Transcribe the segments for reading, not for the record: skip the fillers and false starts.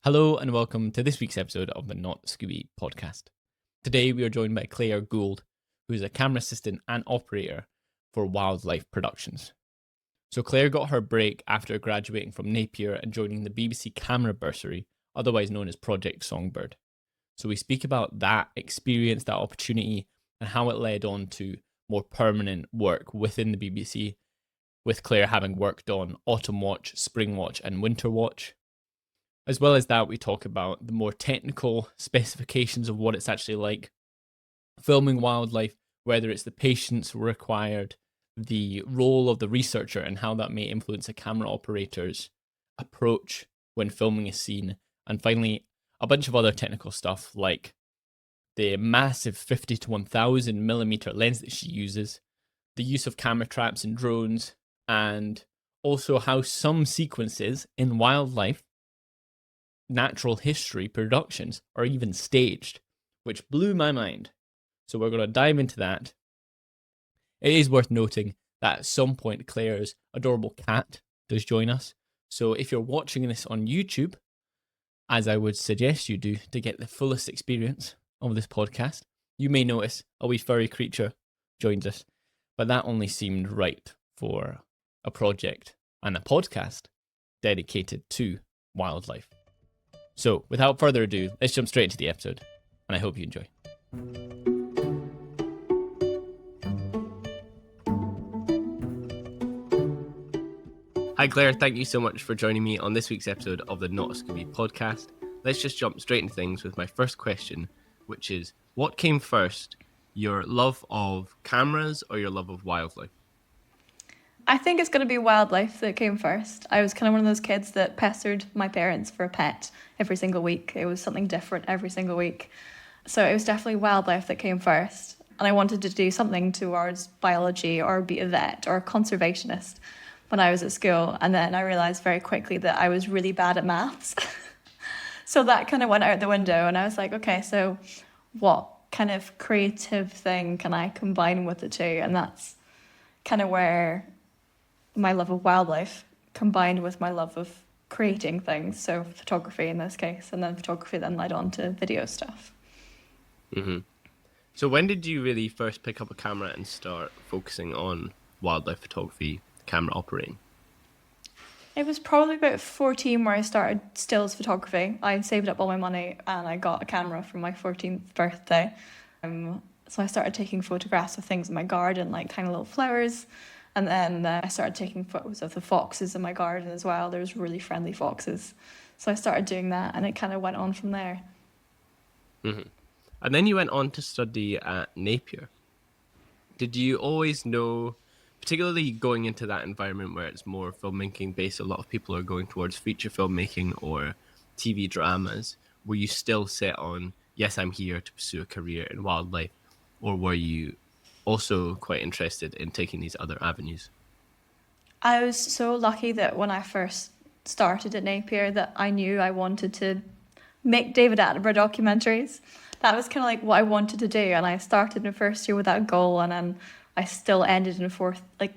Hello and welcome to this week's episode of the Not Scooby Podcast. Today we are joined by Claire Gould, who is a camera assistant and operator for Wildlife Productions. So Claire got her break after graduating from Napier and joining the BBC Camera Bursary, otherwise known as Project Songbird. So we speak about that experience, that opportunity, and how it led on to more permanent work within the BBC, with Claire having worked on Autumnwatch, Springwatch and Winterwatch. As well as that, we talk about the more technical specifications of what it's actually like filming wildlife, whether it's the patience required, the role of the researcher and how that may influence a camera operator's approach when filming a scene, and finally, a bunch of other technical stuff like the massive 50 to 1000 millimeter lens that she uses, the use of camera traps and drones, and also how some sequences in wildlife natural history productions are even staged, which blew my mind. So we're going to dive into that. It is worth noting that at some point Claire's adorable cat does join us. So if you're watching this on YouTube, as I would suggest you do to get the fullest experience of this podcast, you may notice a wee furry creature joins us. But that only seemed right for a project and a podcast dedicated to wildlife. So, without further ado, let's jump straight into the episode, and I hope you enjoy. Hi Claire, thank you so much for joining me on this week's episode of the Not Scooby Podcast. Let's just jump straight into things with my first question, which is, what came first, your love of cameras or your love of wildlife? I think it's going to be wildlife that came first. I was kind of one of those kids that pestered my parents for a pet every single week. It was something different every single week. So it was definitely wildlife that came first. And I wanted to do something towards biology or be a vet or a conservationist when I was at school. And then I realised very quickly that I was really bad at maths. So that kind of went out the window. And I was like, okay, so what kind of creative thing can I combine with the two? And that's kind of where my love of wildlife combined with my love of creating things, so photography in this case, and then photography then led on to video stuff. Mm-hmm. So when did you really first pick up a camera and start focusing on wildlife photography, camera operating? It was probably about 14 where I started stills photography. I saved up all my money and I got a camera for my 14th birthday. So I started taking photographs of things in my garden, like tiny little flowers. And then I started taking photos of the foxes in my garden as well. There was really friendly foxes. So I started doing that and it kind of went on from there. Mm-hmm. And then you went on to study at Napier. Did you always know, particularly going into that environment where it's more filmmaking based, a lot of people are going towards feature filmmaking or TV dramas, were you still set on, yes, I'm here to pursue a career in wildlife, or were you also quite interested in taking these other avenues? I was so lucky that when I first started at Napier that I knew I wanted to make David Attenborough documentaries. That was kind of like what I wanted to do, and I started in first year with that goal, and then I still ended in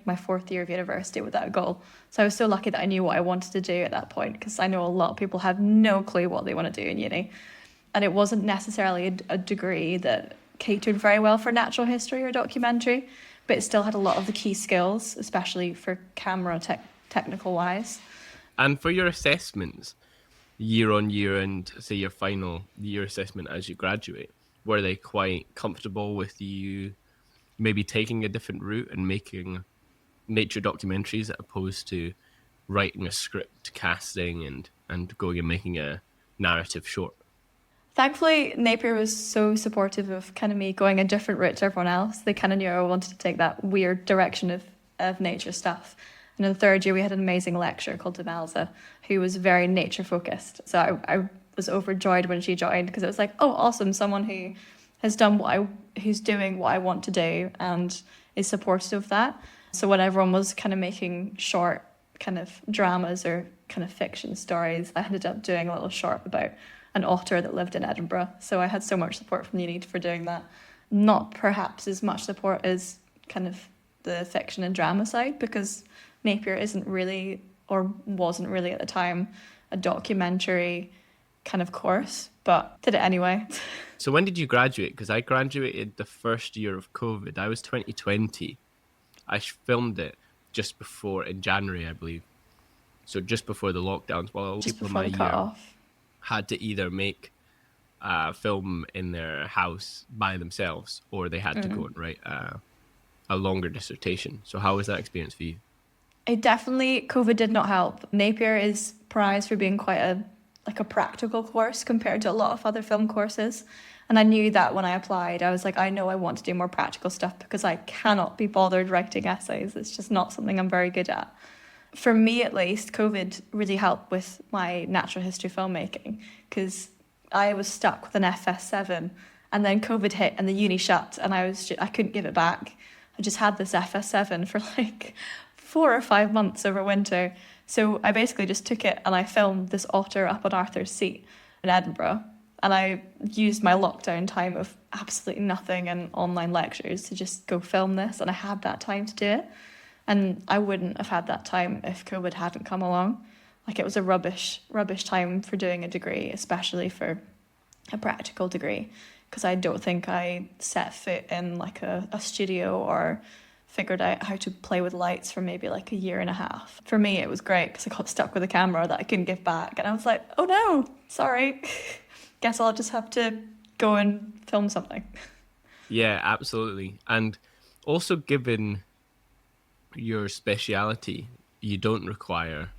my fourth year of university with that goal. So I was so lucky that I knew what I wanted to do at that point, because I know a lot of people have no clue what they want to do in uni, and it wasn't necessarily a degree that catered very well for natural history or documentary, but it still had a lot of the key skills, especially for camera technical wise. And for your assessments, year on year, and say your final year assessment as you graduate, were they quite comfortable with you maybe taking a different route and making nature documentaries as opposed to writing a script, casting, and going and making a narrative short? Thankfully, Napier was so supportive of kind of me going a different route to everyone else. They kind of knew I wanted to take that weird direction of nature stuff. And in the third year, we had an amazing lecturer called Demelza, who was very nature focused. So I was overjoyed when she joined, because it was like, oh, awesome, someone who has done who's doing what I want to do and is supportive of that. So when everyone was kind of making short kind of dramas or kind of fiction stories, I ended up doing a little short about an otter that lived in Edinburgh. So I had so much support from the uni for doing that. Not perhaps as much support as kind of the fiction and drama side, because Napier isn't really, or wasn't really at the time, a documentary kind of course, but did it anyway. So when did you graduate? Because I graduated the first year of COVID. I was 2020. I filmed it just before, in January, I believe. So just before the lockdowns, while Just people in before my the cut year off. had to either make a film in their house by themselves, or they had to go and write a longer dissertation. So how was that experience for you? COVID did not help. Napier is prized for being quite a practical course compared to a lot of other film courses. And I knew that when I applied, I was like, I know I want to do more practical stuff because I cannot be bothered writing essays. It's just not something I'm very good at. For me, at least, COVID really helped with my natural history filmmaking because I was stuck with an FS7 and then COVID hit and the uni shut and I couldn't give it back. I just had this FS7 for like 4 or 5 months over winter. So I basically just took it and I filmed this otter up on Arthur's Seat in Edinburgh. And I used my lockdown time of absolutely nothing and online lectures to just go film this. And I had that time to do it. And I wouldn't have had that time if COVID hadn't come along. Like, it was a rubbish time for doing a degree, especially for a practical degree, because I don't think I set foot in like a studio or figured out how to play with lights for maybe like a year and a half. For me, it was great because I got stuck with a camera that I couldn't give back. And I was like, oh no, sorry. Guess I'll just have to go and film something. Yeah, absolutely. And also, given your speciality, you don't require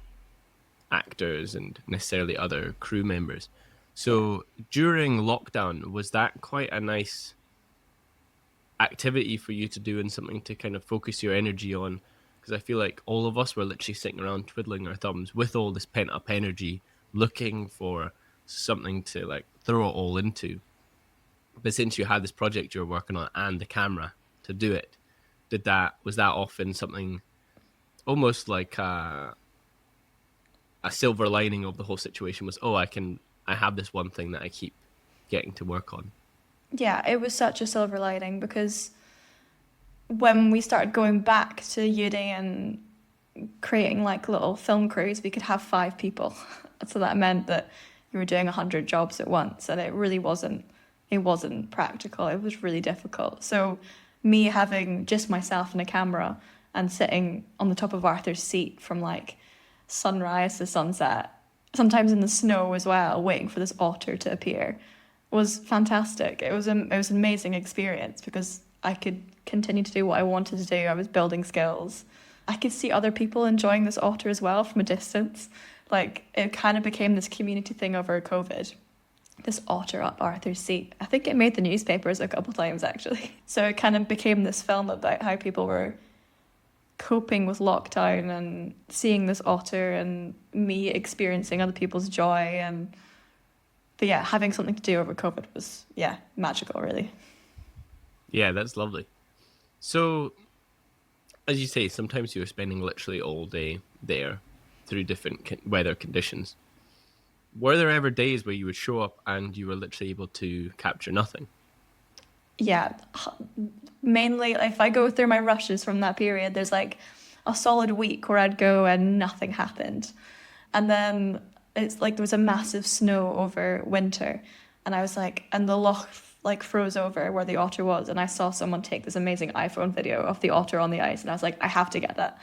actors and necessarily other crew members. So during lockdown, was that quite a nice activity for you to do and something to kind of focus your energy on? Because I feel like all of us were literally sitting around twiddling our thumbs with all this pent up energy, looking for something to like throw it all into. But since you had this project you were working on and the camera to do it, was that often something almost like a silver lining of the whole situation was, I have this one thing that I keep getting to work on? Yeah, it was such a silver lining because when we started going back to uni and creating like little film crews, we could have 5 people. So that meant that you were doing 100 jobs at once, and it wasn't practical. It was really difficult. So me having just myself and a camera and sitting on the top of Arthur's Seat from like sunrise to sunset, sometimes in the snow as well, waiting for this otter to appear, was fantastic. It was an amazing experience because I could continue to do what I wanted to do. I was building skills. I could see other people enjoying this otter as well from a distance. Like, it kind of became this community thing over COVID. This otter up Arthur's Seat. I think it made the newspapers a couple times, actually. So it kind of became this film about how people were coping with lockdown and seeing this otter and me experiencing other people's joy. But yeah, having something to do over COVID was, magical, really. Yeah, that's lovely. So, as you say, sometimes you were spending literally all day there through different weather conditions. Were there ever days where you would show up and you were literally able to capture nothing? Yeah, mainly if I go through my rushes from that period, there's like a solid week where I'd go and nothing happened. And then it's like there was a massive snow over winter, and I was like, and the loch like froze over where the otter was, and I saw someone take this amazing iPhone video of the otter on the ice, and I was like, I have to get that.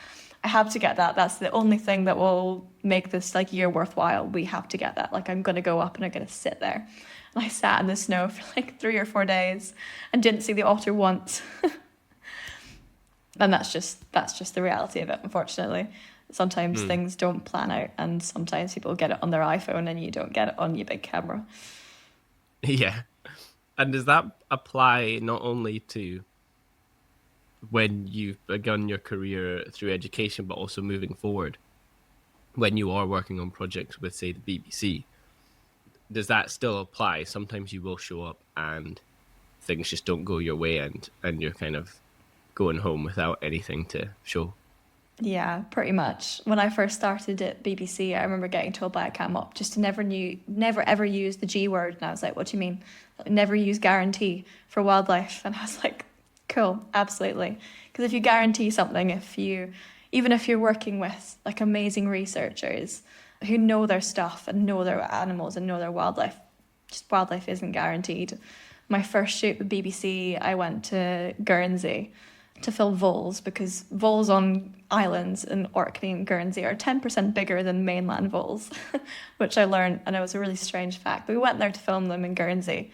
That's the only thing that will make this like year worthwhile. We have to get that. Like, I'm gonna go up and I'm gonna sit there. And I sat in the snow for like 3 or 4 days and didn't see the otter once. And that's just the reality of it, unfortunately. Sometimes things don't plan out, and sometimes people get it on their iPhone and you don't get it on your big camera. Yeah. And does that apply not only to when you've begun your career through education, but also moving forward when you are working on projects with, say, the BBC? Does that still apply? Sometimes you will show up and things just don't go your way, and you're kind of going home without anything to show. Yeah, pretty much. When I first started at BBC, I remember getting told by a cam op just to never ever use the G word. And I was like, what do you mean? Like, never use guarantee for wildlife. And I was like, cool, absolutely. Because if you guarantee something, even if you're working with like amazing researchers who know their stuff and know their animals and know their wildlife. Just wildlife isn't guaranteed. My first shoot with BBC, I went to Guernsey to film voles, because voles on islands in Orkney and Guernsey are 10% bigger than mainland voles, which I learned, and it was a really strange fact. But we went there to film them in Guernsey.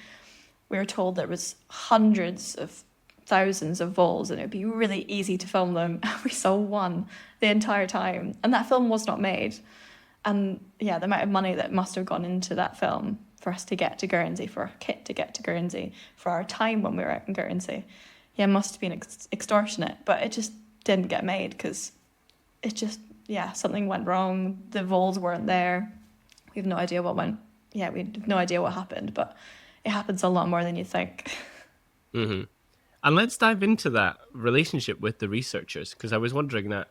We were told there was hundreds of thousands of voles and it would be really easy to film them. We saw one the entire time, and that film was not made. And yeah, the amount of money that must have gone into that film for us to get to Guernsey, for our kit to get to Guernsey, for our time when we were out in Guernsey, yeah, must have been extortionate. But it just didn't get made because it just, yeah, something went wrong. The voles weren't there. We have no idea what went. Yeah, we have no idea what happened, but it happens a lot more than you think. Mm-hmm. And let's dive into that relationship with the researchers, because I was wondering that,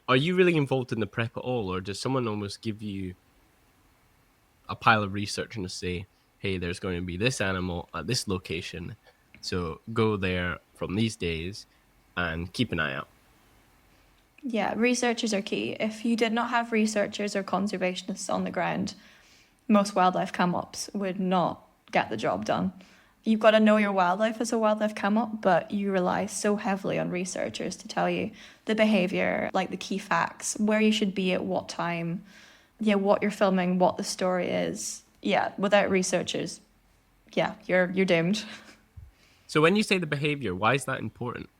are you really involved in the prep at all, or does someone almost give you a pile of research and say, hey, there's going to be this animal at this location, so go there from these days and keep an eye out? Yeah, researchers are key. If you did not have researchers or conservationists on the ground, most wildlife cam-ups would not get the job done. You've got to know your wildlife as a wildlife cam-up, but you rely so heavily on researchers to tell you the behaviour, like the key facts, where you should be at what time, yeah, what you're filming, what the story is. Yeah, without researchers, yeah, you're doomed. So when you say the behaviour, why is that important?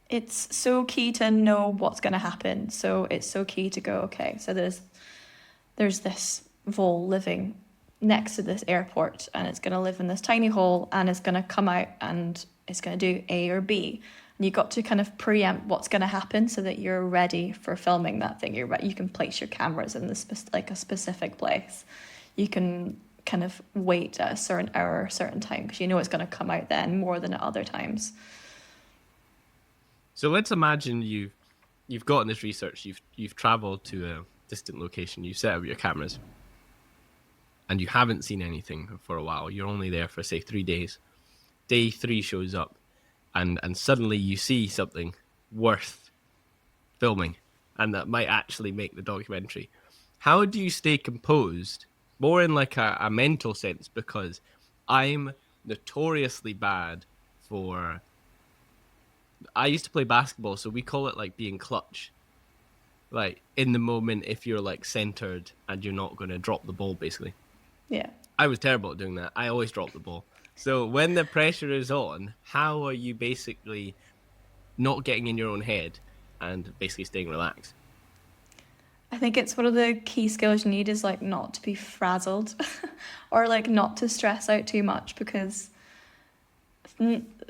It's so key to know what's going to happen. So it's so key to go, okay, so there's this vole living next to this airport, and it's going to live in this tiny hole, and it's going to come out and it's going to do A or B. And you've got to kind of preempt what's going to happen so that you're ready for filming that thing. You can place your cameras in this like a specific place. You can kind of wait at a certain hour or a certain time because you know it's going to come out then more than at other times. So let's imagine you've gotten this research, you've travelled to a distant location, you've set up your cameras, and you haven't seen anything for a while. You're only there for, say, 3 days. Day 3 shows up, and suddenly you see something worth filming, and that might actually make the documentary. How do you stay composed, more in like a mental sense? Because I'm notoriously bad for... I used to play basketball, so we call it like being clutch. Like in the moment, if you're like centered and you're not going to drop the ball, basically. Yeah. I was terrible at doing that. I always drop the ball. So when the pressure is on, how are you basically not getting in your own head and basically staying relaxed? I think it's one of the key skills you need is like not to be frazzled or like not to stress out too much, because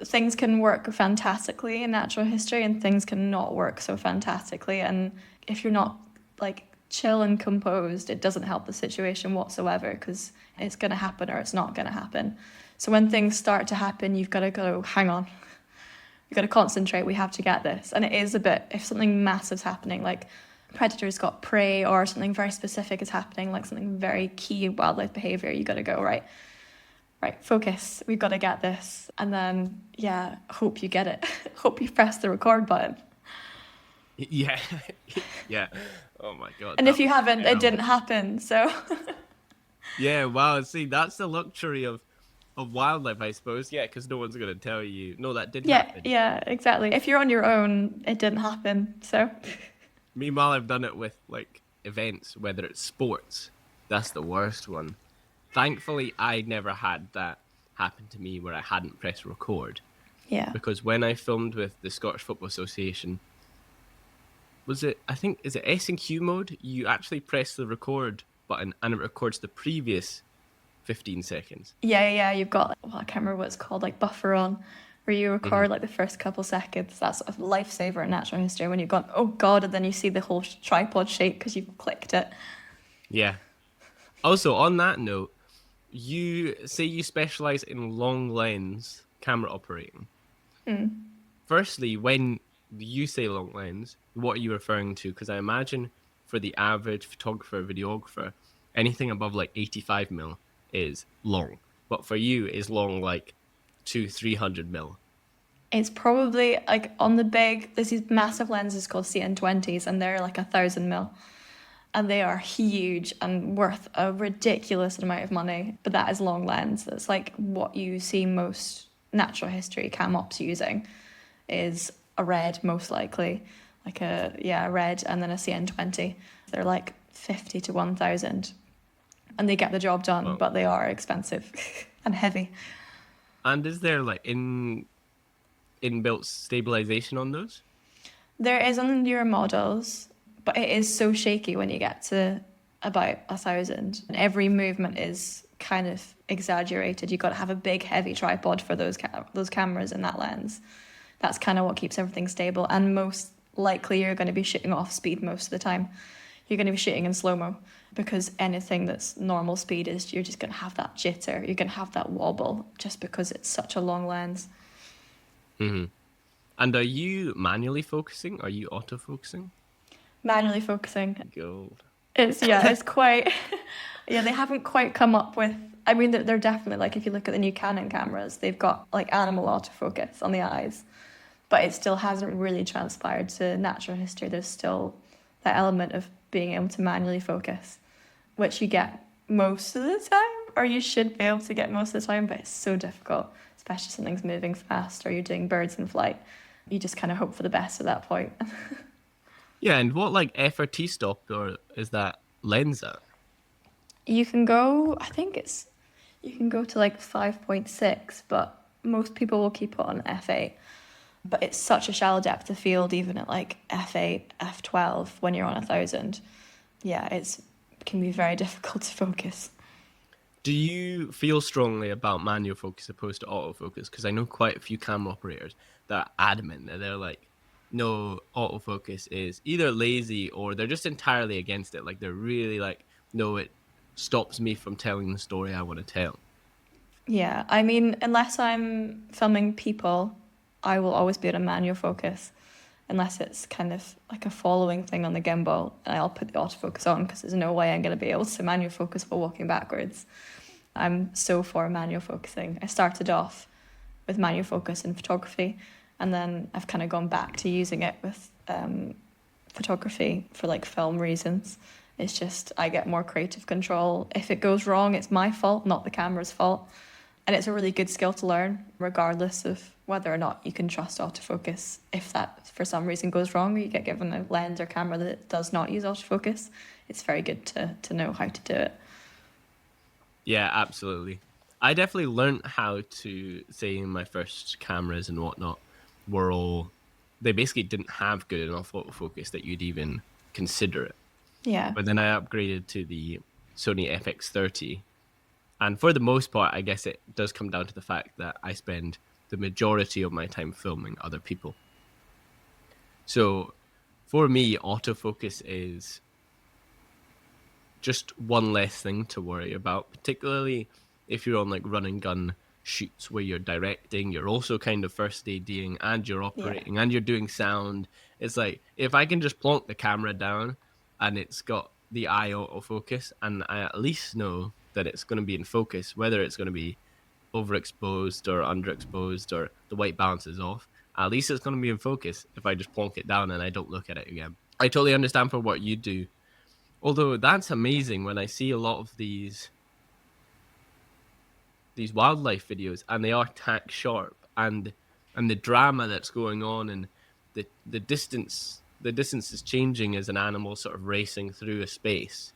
things can work fantastically in natural history and things can not work so fantastically. And if you're not like chill and composed, it doesn't help the situation whatsoever, because it's going to happen or it's not going to happen. So when things start to happen, you've got to go, hang on, you've got to concentrate, we have to get this. And it is a bit, if something massive's happening, like predators got prey or something very specific is happening, like something very key wildlife behaviour, you got to go, right, focus, we've got to get this. And then, yeah, hope you get it. Hope you press the record button. Yeah. Yeah. Oh my God. And if you haven't, it didn't happen, so... Yeah, wow. See, that's the luxury of wildlife, I suppose. Yeah, because no one's going to tell you, no, that didn't happen. Yeah, exactly. If you're on your own, it didn't happen, so... Meanwhile, I've done it with, like, events, whether it's sports. That's the worst one. Thankfully, I never had that happen to me where I hadn't pressed record. Yeah. Because when I filmed with the Scottish Football Association, is it S&Q mode? You actually press the record button and it records the previous 15 seconds. Yeah, you've got, well, I can't remember what it's called, like buffer on, where you record like the first couple seconds. That's a lifesaver in natural history when you've gone, oh God, and then you see the whole tripod shake because you've clicked it. Yeah. Also, on that note, you say you specialise in long lens camera operating. Firstly, when you say long lens, what are you referring to? Because I imagine for the average photographer, videographer, anything above like 85mm is long. But for you, is long like 200-300mm? It's probably like on the big, there's these massive lenses called CN20s and they're like 1000mm. and they are huge and worth a ridiculous amount of money. But that is long lens. That's like what you see most natural history cam ops using is a red, most likely, like a red, and then a CN20. They're like 50 to 1,000, and they get the job done. Wow. But they are expensive and heavy. And is there like inbuilt stabilization on those? There is on newer models, but it is so shaky when you get to about 1,000. And every movement is kind of exaggerated. You've got to have a big, heavy tripod for those cameras and that lens. That's kind of what keeps everything stable. And most likely you're going to be shooting off speed most of the time. You're going to be shooting in slow-mo, because anything that's normal speed is you're just going to have that jitter. You're going to have that wobble just because it's such a long lens. Mm-hmm. And are you manually focusing? Are you auto-focusing? Manually focusing. Gold. It's quite... they haven't quite come up with... I mean, they're definitely, like, if you look at the new Canon cameras, they've got, like, animal autofocus on the eyes. But it still hasn't really transpired to natural history. There's still that element of being able to manually focus, which you get most of the time, or you should be able to get most of the time, but it's so difficult, especially if something's moving fast or you're doing birds in flight. You just kind of hope for the best at that point. Yeah, and what like FRT stop or is that lens at? You can go to like 5.6, but most people will keep it on f8. But it's such a shallow depth of field, even at like f8, f12, when you're on 1,000. Yeah, it can be very difficult to focus. Do you feel strongly about manual focus opposed to autofocus? Because I know quite a few camera operators that are adamant that they're like, no, autofocus is either lazy or they're just entirely against it. Like they're really like, no, it stops me from telling the story I want to tell. Yeah, I mean, unless I'm filming people, I will always be on a manual focus, unless it's kind of like a following thing on the gimbal, and I'll put the autofocus on because there's no way I'm going to be able to manual focus while walking backwards. I'm so for manual focusing. I started off with manual focus in photography, and then I've kind of gone back to using it with photography for like film reasons. It's just I get more creative control. If it goes wrong, it's my fault, not the camera's fault. And it's a really good skill to learn, regardless of whether or not you can trust autofocus. If that, for some reason, goes wrong, or you get given a lens or camera that does not use autofocus, it's very good to know how to do it. Yeah, absolutely. I definitely learned how to, say, my first cameras and whatnot were all... They basically didn't have good enough autofocus that you'd even consider it. Yeah. But then I upgraded to the Sony FX30. And for the most part, I guess it does come down to the fact that I spend the majority of my time filming other people. So for me, autofocus is just one less thing to worry about, particularly if you're on like run and gun shoots where you're directing, you're also kind of first ADing and you're operating and you're doing sound. It's like, if I can just plonk the camera down and it's got the eye autofocus and I at least know that it's going to be in focus, whether it's going to be overexposed or underexposed or the white balance is off, at least it's going to be in focus if I just plonk it down and I don't look at it again. I totally understand for what you do. Although that's amazing when I see a lot of these wildlife videos and they are tack sharp and the drama that's going on and the distance is changing as an animal sort of racing through a space.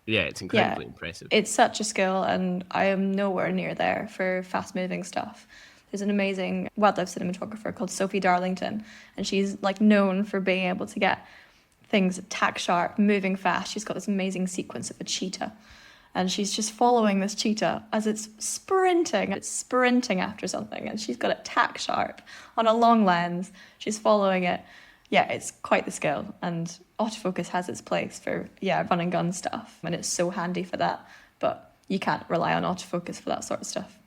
Yeah, it's incredibly impressive. It's such a skill, and I am nowhere near there for fast-moving stuff. There's an amazing wildlife cinematographer called Sophie Darlington, and she's like known for being able to get things tack sharp, moving fast. She's got this amazing sequence of a cheetah, and she's just following this cheetah as it's sprinting. It's sprinting after something, and she's got it tack sharp on a long lens. She's following it. Yeah, it's quite the skill, and autofocus has its place for run and gun stuff, and it's so handy for that, but you can't rely on autofocus for that sort of stuff.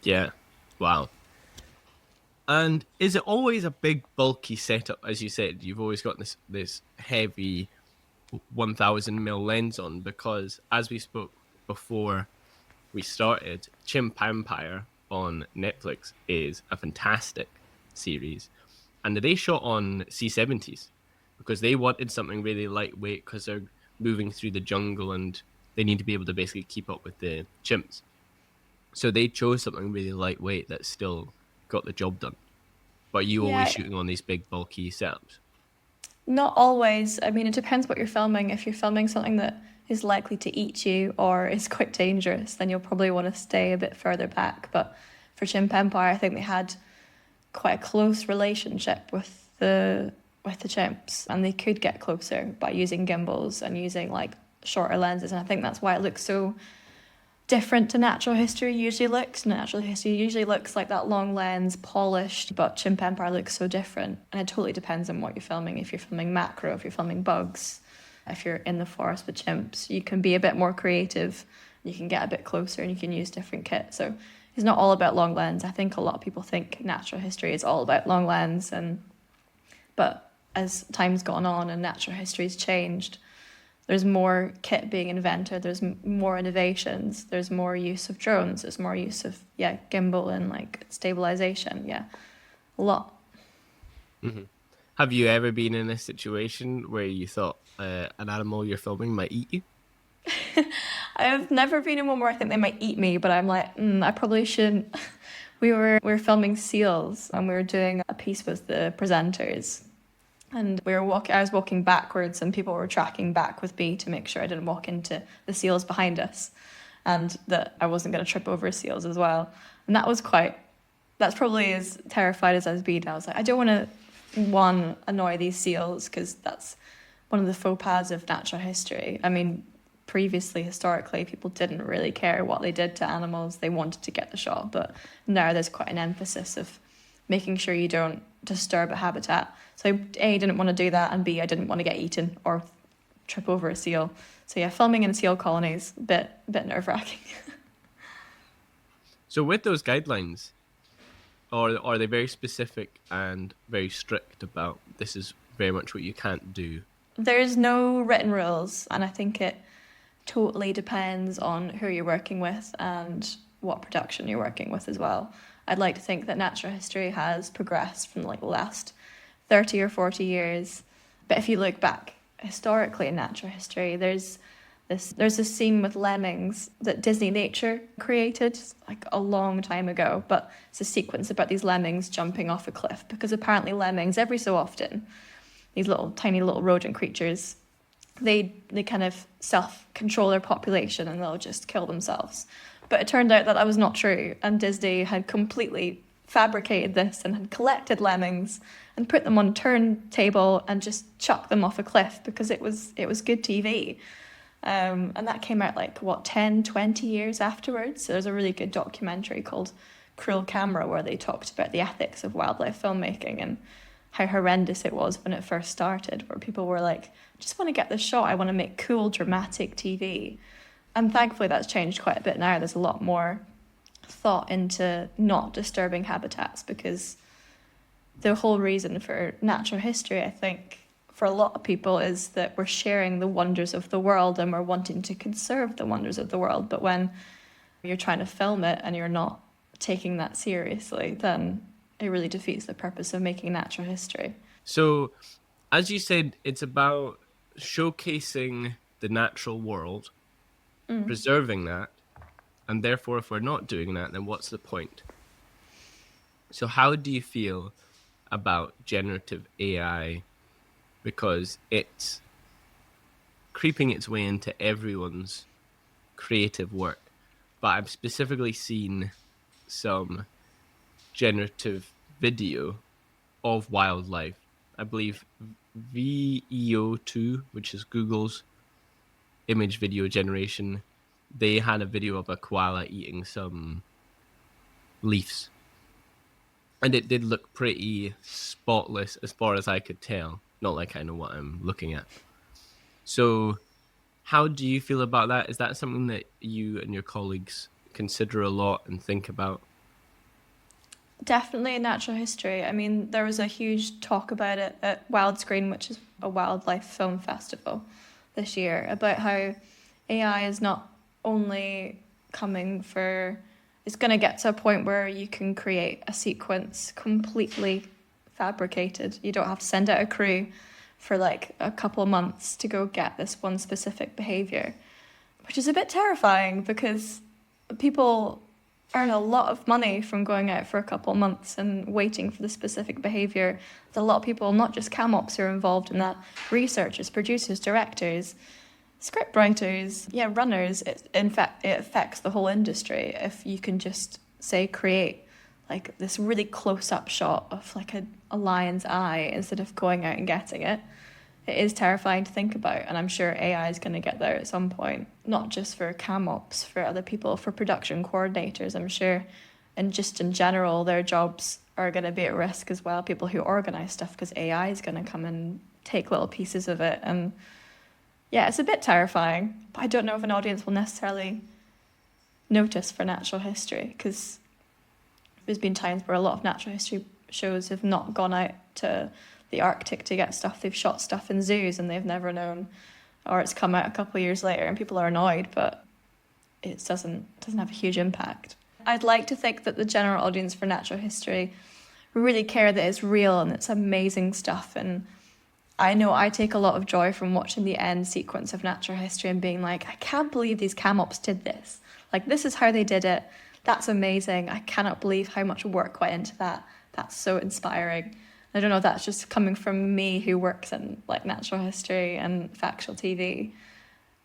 Yeah, wow. And is it always a big bulky setup? As you said, you've always got this heavy 1000mm lens on, because as we spoke before we started, Chimp Empire on Netflix is a fantastic series. And they shot on C70s because they wanted something really lightweight because they're moving through the jungle and they need to be able to basically keep up with the chimps. So they chose something really lightweight that still got the job done. But you always shooting on these big bulky setups. Not always. I mean, it depends what you're filming. If you're filming something that is likely to eat you or is quite dangerous, then you'll probably want to stay a bit further back. But for Chimp Empire, I think they had quite a close relationship with the chimps, and they could get closer by using gimbals and using like shorter lenses. And I think that's why it looks so different to natural history usually looks. Natural history usually looks like that long lens, polished, but Chimp Empire looks so different. And it totally depends on what you're filming. If you're filming macro, if you're filming bugs, if you're in the forest with chimps, you can be a bit more creative. You can get a bit closer and you can use different kit. So it's not all about long lens. I think a lot of people think natural history is all about long lens, but as time's gone on and natural history's changed, there's more kit being invented, there's more innovations, there's more use of drones, there's more use of, gimbal and like stabilization, a lot. Mm-hmm. Have you ever been in a situation where you thought an animal you're filming might eat you? I've never been in one where I think they might eat me, but I'm like, I probably shouldn't. We were filming seals and we were doing a piece with the presenters. And I was walking backwards and people were tracking back with me to make sure I didn't walk into the seals behind us and that I wasn't going to trip over seals as well. And that's probably as terrified as I've been. I was like, I don't want to, annoy these seals, because that's one of the faux pas of natural history. I mean, historically, people didn't really care what they did to animals. They wanted to get the shot. But now there's quite an emphasis of making sure you don't disturb a habitat. So A, didn't want to do that, and B, I didn't want to get eaten or trip over a seal. So filming in seal colonies, a bit nerve-wracking. So with those guidelines, are they very specific and very strict about this is very much what you can't do? There's no written rules, and I think it totally depends on who you're working with and what production you're working with as well. I'd like to think that natural history has progressed from like the last 30 or 40 years. But if you look back historically in natural history, there's this scene with lemmings that Disney Nature created like a long time ago. But it's a sequence about these lemmings jumping off a cliff, because apparently lemmings, every so often, these tiny little rodent creatures, they kind of self-control their population and they'll just kill themselves. But it turned out that was not true, and Disney had completely fabricated this and had collected lemmings and put them on a turntable and just chucked them off a cliff because it was good TV. And that came out 10, 20 years afterwards. So there's a really good documentary called Cruel Camera where they talked about the ethics of wildlife filmmaking and how horrendous it was when it first started, where people were like, I just want to get this shot, I want to make cool, dramatic TV. And thankfully that's changed quite a bit now. There's a lot more thought into not disturbing habitats, because the whole reason for natural history, I think, for a lot of people is that we're sharing the wonders of the world and we're wanting to conserve the wonders of the world. But when you're trying to film it and you're not taking that seriously, then it really defeats the purpose of making natural history. So, as you said, it's about showcasing the natural world, preserving that, and therefore if we're not doing that, then what's the point? So how do you feel about generative AI? Because it's creeping its way into everyone's creative work. But I've specifically seen some generative video of wildlife. I believe VEO2, which is Google's image video generation, they had a video of a koala eating some leaves. And it did look pretty spotless as far as I could tell. Not like I know what I'm looking at. So how do you feel about that? Is that something that you and your colleagues consider a lot and think about? Definitely in natural history. I mean, there was a huge talk about it at Wildscreen, which is a wildlife film festival this year, about how AI is not only it's going to get to a point where you can create a sequence completely fabricated. You don't have to send out a crew for like a couple of months to go get this one specific behaviour, which is a bit terrifying because people earn a lot of money from going out for a couple of months and waiting for the specific behaviour. There's a lot of people, not just cam ops, who are involved in that. Researchers, producers, directors, script writers, runners. In fact, it affects the whole industry if you can just, say, create like this really close-up shot of like a lion's eye instead of going out and getting it. It is terrifying to think about, and I'm sure AI is going to get there at some point, not just for cam ops, for other people, for production coordinators, I'm sure, and just in general, their jobs are going to be at risk as well, people who organise stuff, because AI is going to come and take little pieces of it. And yeah, it's a bit terrifying, but I don't know if an audience will necessarily notice for natural history, because there's been times where a lot of natural history shows have not gone out to the Arctic to get stuff. They've shot stuff in zoos and they've never known, or it's come out a couple of years later and people are annoyed, but it doesn't have a huge impact. I'd like to think that the general audience for natural history really care that it's real and it's amazing stuff. And I know I take a lot of joy from watching the end sequence of natural history and being like, I can't believe these cam ops did this. Like, this is how they did it. That's amazing. I cannot believe how much work went into that. That's so inspiring. I don't know if that's just coming from me who works in like natural history and factual TV,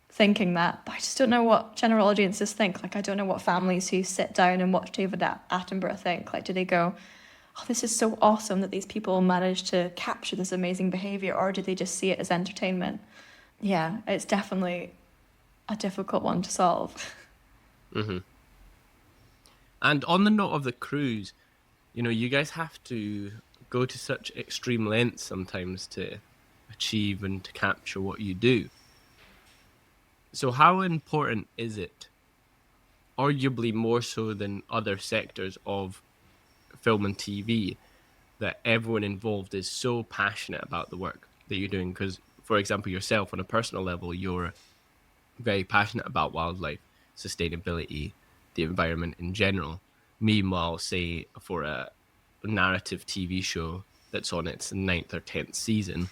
thinking that, but I just don't know what general audiences think. Like, I don't know what families who sit down and watch David Attenborough think. Like, do they go, oh, this is so awesome that these people managed to capture this amazing behaviour, or do they just see it as entertainment? Yeah, it's definitely a difficult one to solve. Mm-hmm. And on the note of the crews, you guys have to go to such extreme lengths sometimes to achieve and to capture what you do. So how important is it, arguably more so than other sectors of film and TV, that everyone involved is so passionate about the work that you're doing? Because, for example, yourself, on a personal level, you're very passionate about wildlife, sustainability, the environment in general. Meanwhile, say, for a narrative TV show that's on its 9th or 10th season,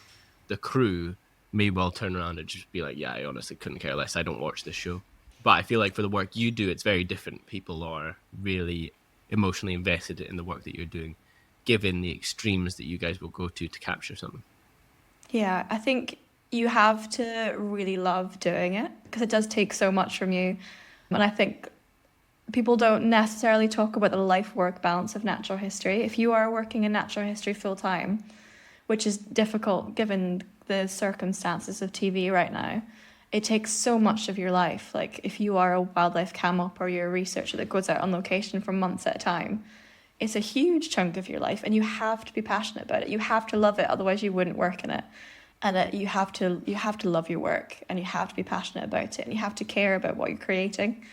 the crew may well turn around and just be like, yeah, I honestly couldn't care less, I don't watch this show. But I feel like for the work you do, it's very different. People are really emotionally invested in the work that you're doing, given the extremes that you guys will go to capture something. Yeah, I think you have to really love doing it, because it does take so much from you. And I think people don't necessarily talk about the life-work balance of natural history. If you are working in natural history full-time, which is difficult given the circumstances of TV right now, it takes so much of your life. Like, if you are a wildlife cam op or you're a researcher that goes out on location for months at a time, it's a huge chunk of your life, and you have to be passionate about it. You have to love it, otherwise you wouldn't work in it. And you have to love your work, and you have to be passionate about it, and you have to care about what you're creating,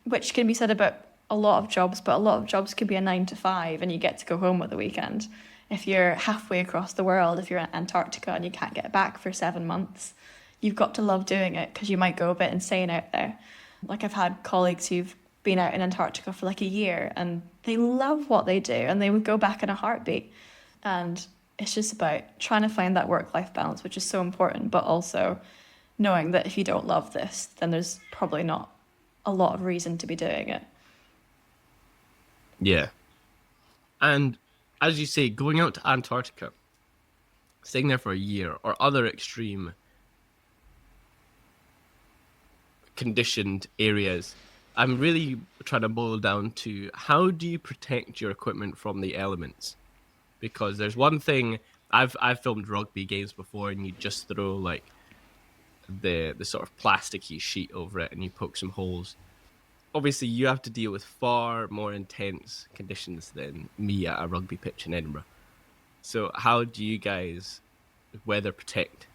which can be said about a lot of jobs, but a lot of jobs could be a 9 to 5 and you get to go home at the weekend. If you're halfway across the world, if you're in Antarctica and you can't get back for 7 months, you've got to love doing it, because you might go a bit insane out there. Like, I've had colleagues who've been out in Antarctica for like a year and they love what they do and they would go back in a heartbeat. And it's just about trying to find that work-life balance, which is so important, but also knowing that if you don't love this, then there's probably not a lot of reason to be doing it. Yeah. And as you say, going out to Antarctica, staying there for a year, or other extreme conditioned areas, I'm really trying to boil down to, how do you protect your equipment from the elements? Because there's one thing, I've filmed rugby games before, and you just throw like the sort of plasticky sheet over it and you poke some holes. Obviously, you have to deal with far more intense conditions than me at a rugby pitch in Edinburgh. So how do you guys weather protect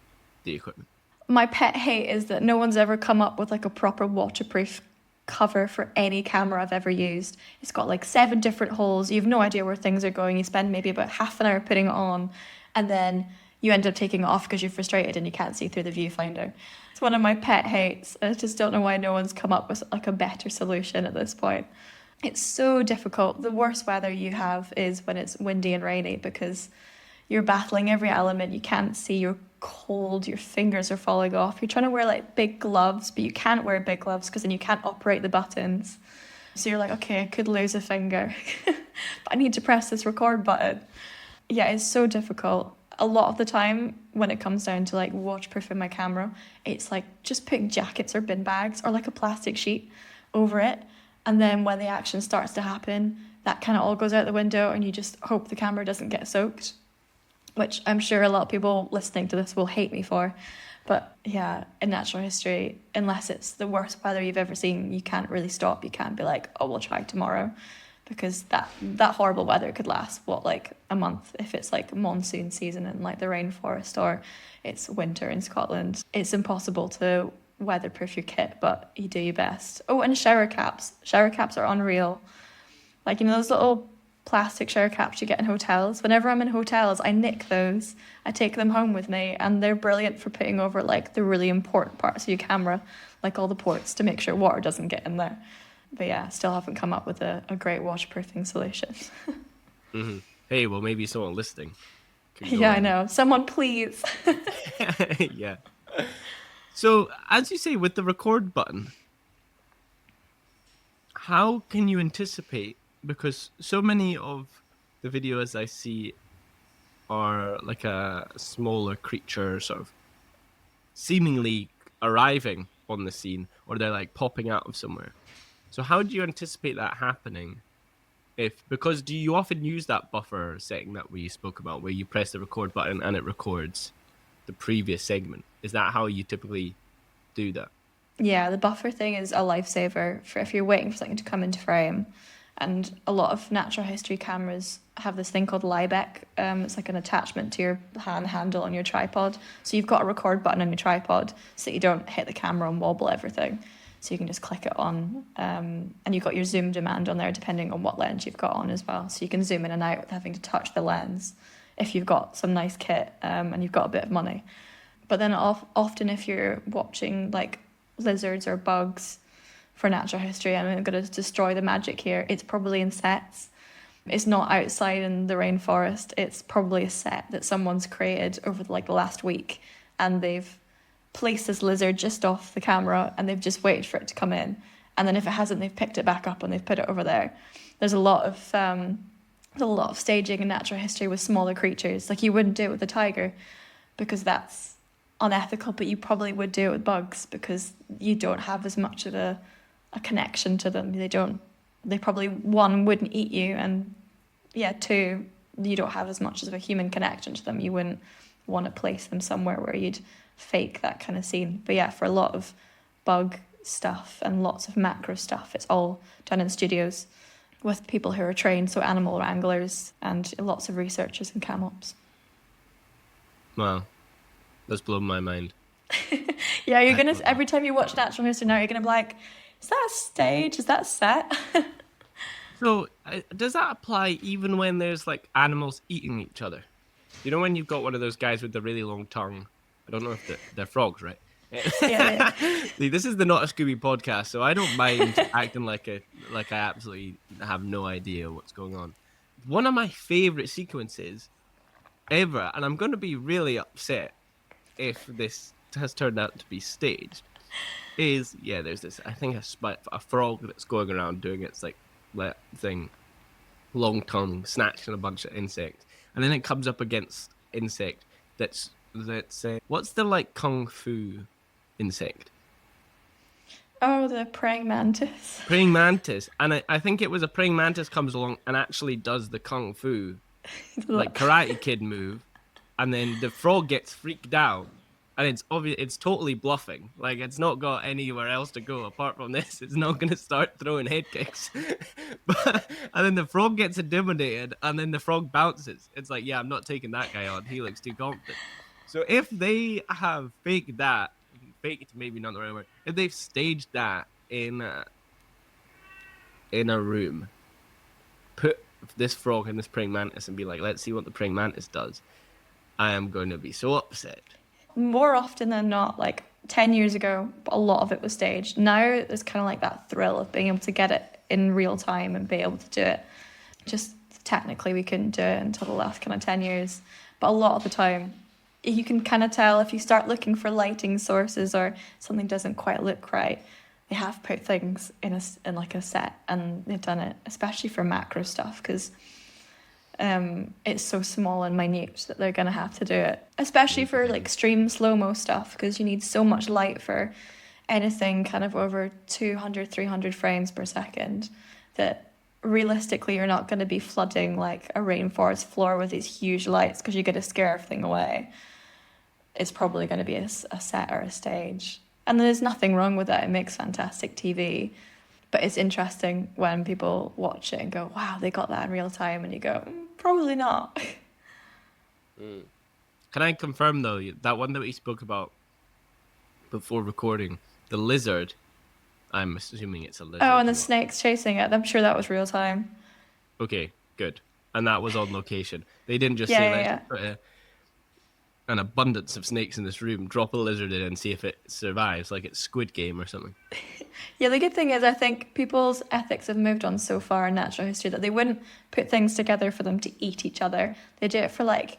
the equipment? My pet hate is that no one's ever come up with like a proper waterproof cover for any camera I've ever used. It's got like 7 different holes. You have no idea where things are going. You spend maybe about half an hour putting it on, and then you end up taking it off because you're frustrated and you can't see through the viewfinder. It's one of my pet hates. I just don't know why no one's come up with like a better solution at this point. It's so difficult. The worst weather you have is when it's windy and rainy, because you're battling every element. You can't see your cold, your fingers are falling off. You're trying to wear like big gloves, but you can't wear big gloves because then you can't operate the buttons. So you're like, okay, I could lose a finger, but I need to press this record button. Yeah, it's so difficult. A lot of the time when it comes down to like waterproofing my camera, it's like just putting jackets or bin bags or like a plastic sheet over it. And then when the action starts to happen, that kind of all goes out the window and you just hope the camera doesn't get soaked, which I'm sure a lot of people listening to this will hate me for. But yeah, in natural history, unless it's the worst weather you've ever seen, you can't really stop. You can't be like, oh, we'll try tomorrow, because that horrible weather could last, like a month if it's like monsoon season in like the rainforest or it's winter in Scotland. It's impossible to weatherproof your kit, but you do your best. Oh, and shower caps. Shower caps are unreal. Like, you know, those little plastic shower caps you get in hotels. Whenever I'm in hotels, I nick those. I take them home with me, and they're brilliant for putting over like the really important parts of your camera, like all the ports, to make sure water doesn't get in there. But yeah, still haven't come up with a great waterproofing solution. Mm-hmm. Hey, well, maybe someone listening. Yeah, I know. Someone please. Yeah. So, as you say, with the record button, how can you anticipate? Because so many of the videos I see are like a smaller creature sort of seemingly arriving on the scene, or they're like popping out of somewhere. So how do you anticipate that happening? Because do you often use that buffer setting that we spoke about, where you press the record button and it records the previous segment? Is that how you typically do that? Yeah, the buffer thing is a lifesaver for if you're waiting for something to come into frame. And a lot of natural history cameras have this thing called liebeck. It's like an attachment to your handle on your tripod. So you've got a record button on your tripod so that you don't hit the camera and wobble everything. So you can just click it on. And you've got your zoom demand on there depending on what lens you've got on as well. So you can zoom in and out without having to touch the lens if you've got some nice kit and you've got a bit of money. But then often if you're watching like lizards or bugs for natural history, and I'm going to destroy the magic here, it's probably in sets. It's not outside in the rainforest. It's probably a set that someone's created over the last week, and they've placed this lizard just off the camera and they've just waited for it to come in. And then if it hasn't, they've picked it back up and they've put it over there. There's a lot of staging in natural history with smaller creatures. Like, you wouldn't do it with a tiger because that's unethical, but you probably would do it with bugs because you don't have as much of a connection to them. They probably, one, wouldn't eat you, and yeah, two, you don't have as much of a human connection to them. You wouldn't want to place them somewhere where you'd fake that kind of scene. But yeah, for a lot of bug stuff and lots of macro stuff, it's all done in studios with people who are trained, so animal wranglers and lots of researchers and cam-ops. Wow, that's blown my mind. Yeah, you're gonna, every time you watch natural history now, you're gonna be like, is that a stage? Is that set? So does that apply even when there's like animals eating each other? You know, when you've got one of those guys with the really long tongue, I don't know if they're frogs, right? Yeah. See, this is the Not a Scooby podcast, so I don't mind acting like I absolutely have no idea what's going on. One of my favorite sequences ever, and I'm going to be really upset if this has turned out to be staged, is, yeah, there's this, I think a frog that's going around doing its thing, long tongue, snatching a bunch of insects, and then it comes up against insect that's what's the kung fu insect? Oh, the praying mantis. Praying mantis. And I think it was a praying mantis comes along and actually does the kung fu Karate Kid move, and then the frog gets freaked out, and it's obvious, it's totally bluffing. Like, it's not got anywhere else to go apart from this. It's not going to start throwing head kicks. And then the frog gets intimidated, and then the frog bounces. It's like, yeah, I'm not taking that guy on. He looks too confident. So if they have faked maybe not the right word, if they've staged that in a room, put this frog and this praying mantis and be like, let's see what the praying mantis does, I am going to be so upset. More often than not, 10 years ago, a lot of it was staged. Now there's kind of that thrill of being able to get it in real time and be able to do it. Just technically we couldn't do it until the last kind of 10 years. But a lot of the time, you can kind of tell if you start looking for lighting sources or something doesn't quite look right. They have put things in like a set, and they've done it especially for macro stuff because it's so small and minute that they're going to have to do it, especially for like extreme slow-mo stuff, because you need so much light for anything kind of over 200, 300 frames per second that realistically you're not going to be flooding like a rainforest floor with these huge lights because you're going to scare everything away. It's probably going to be a set or a stage. And there's nothing wrong with that. It makes fantastic TV. But it's interesting when people watch it and go, wow, they got that in real time. And you go, probably not. Can I confirm, though, that one that we spoke about before recording, the lizard, I'm assuming it's a lizard. Oh, and the snakes chasing it. I'm sure that was real time. Okay, good. And that was on location. They didn't just say, let's put an abundance of snakes in this room, drop a lizard in and see if it survives, like it's Squid Game or something. Yeah, the good thing is I think people's ethics have moved on so far in natural history that they wouldn't put things together for them to eat each other. They do it for like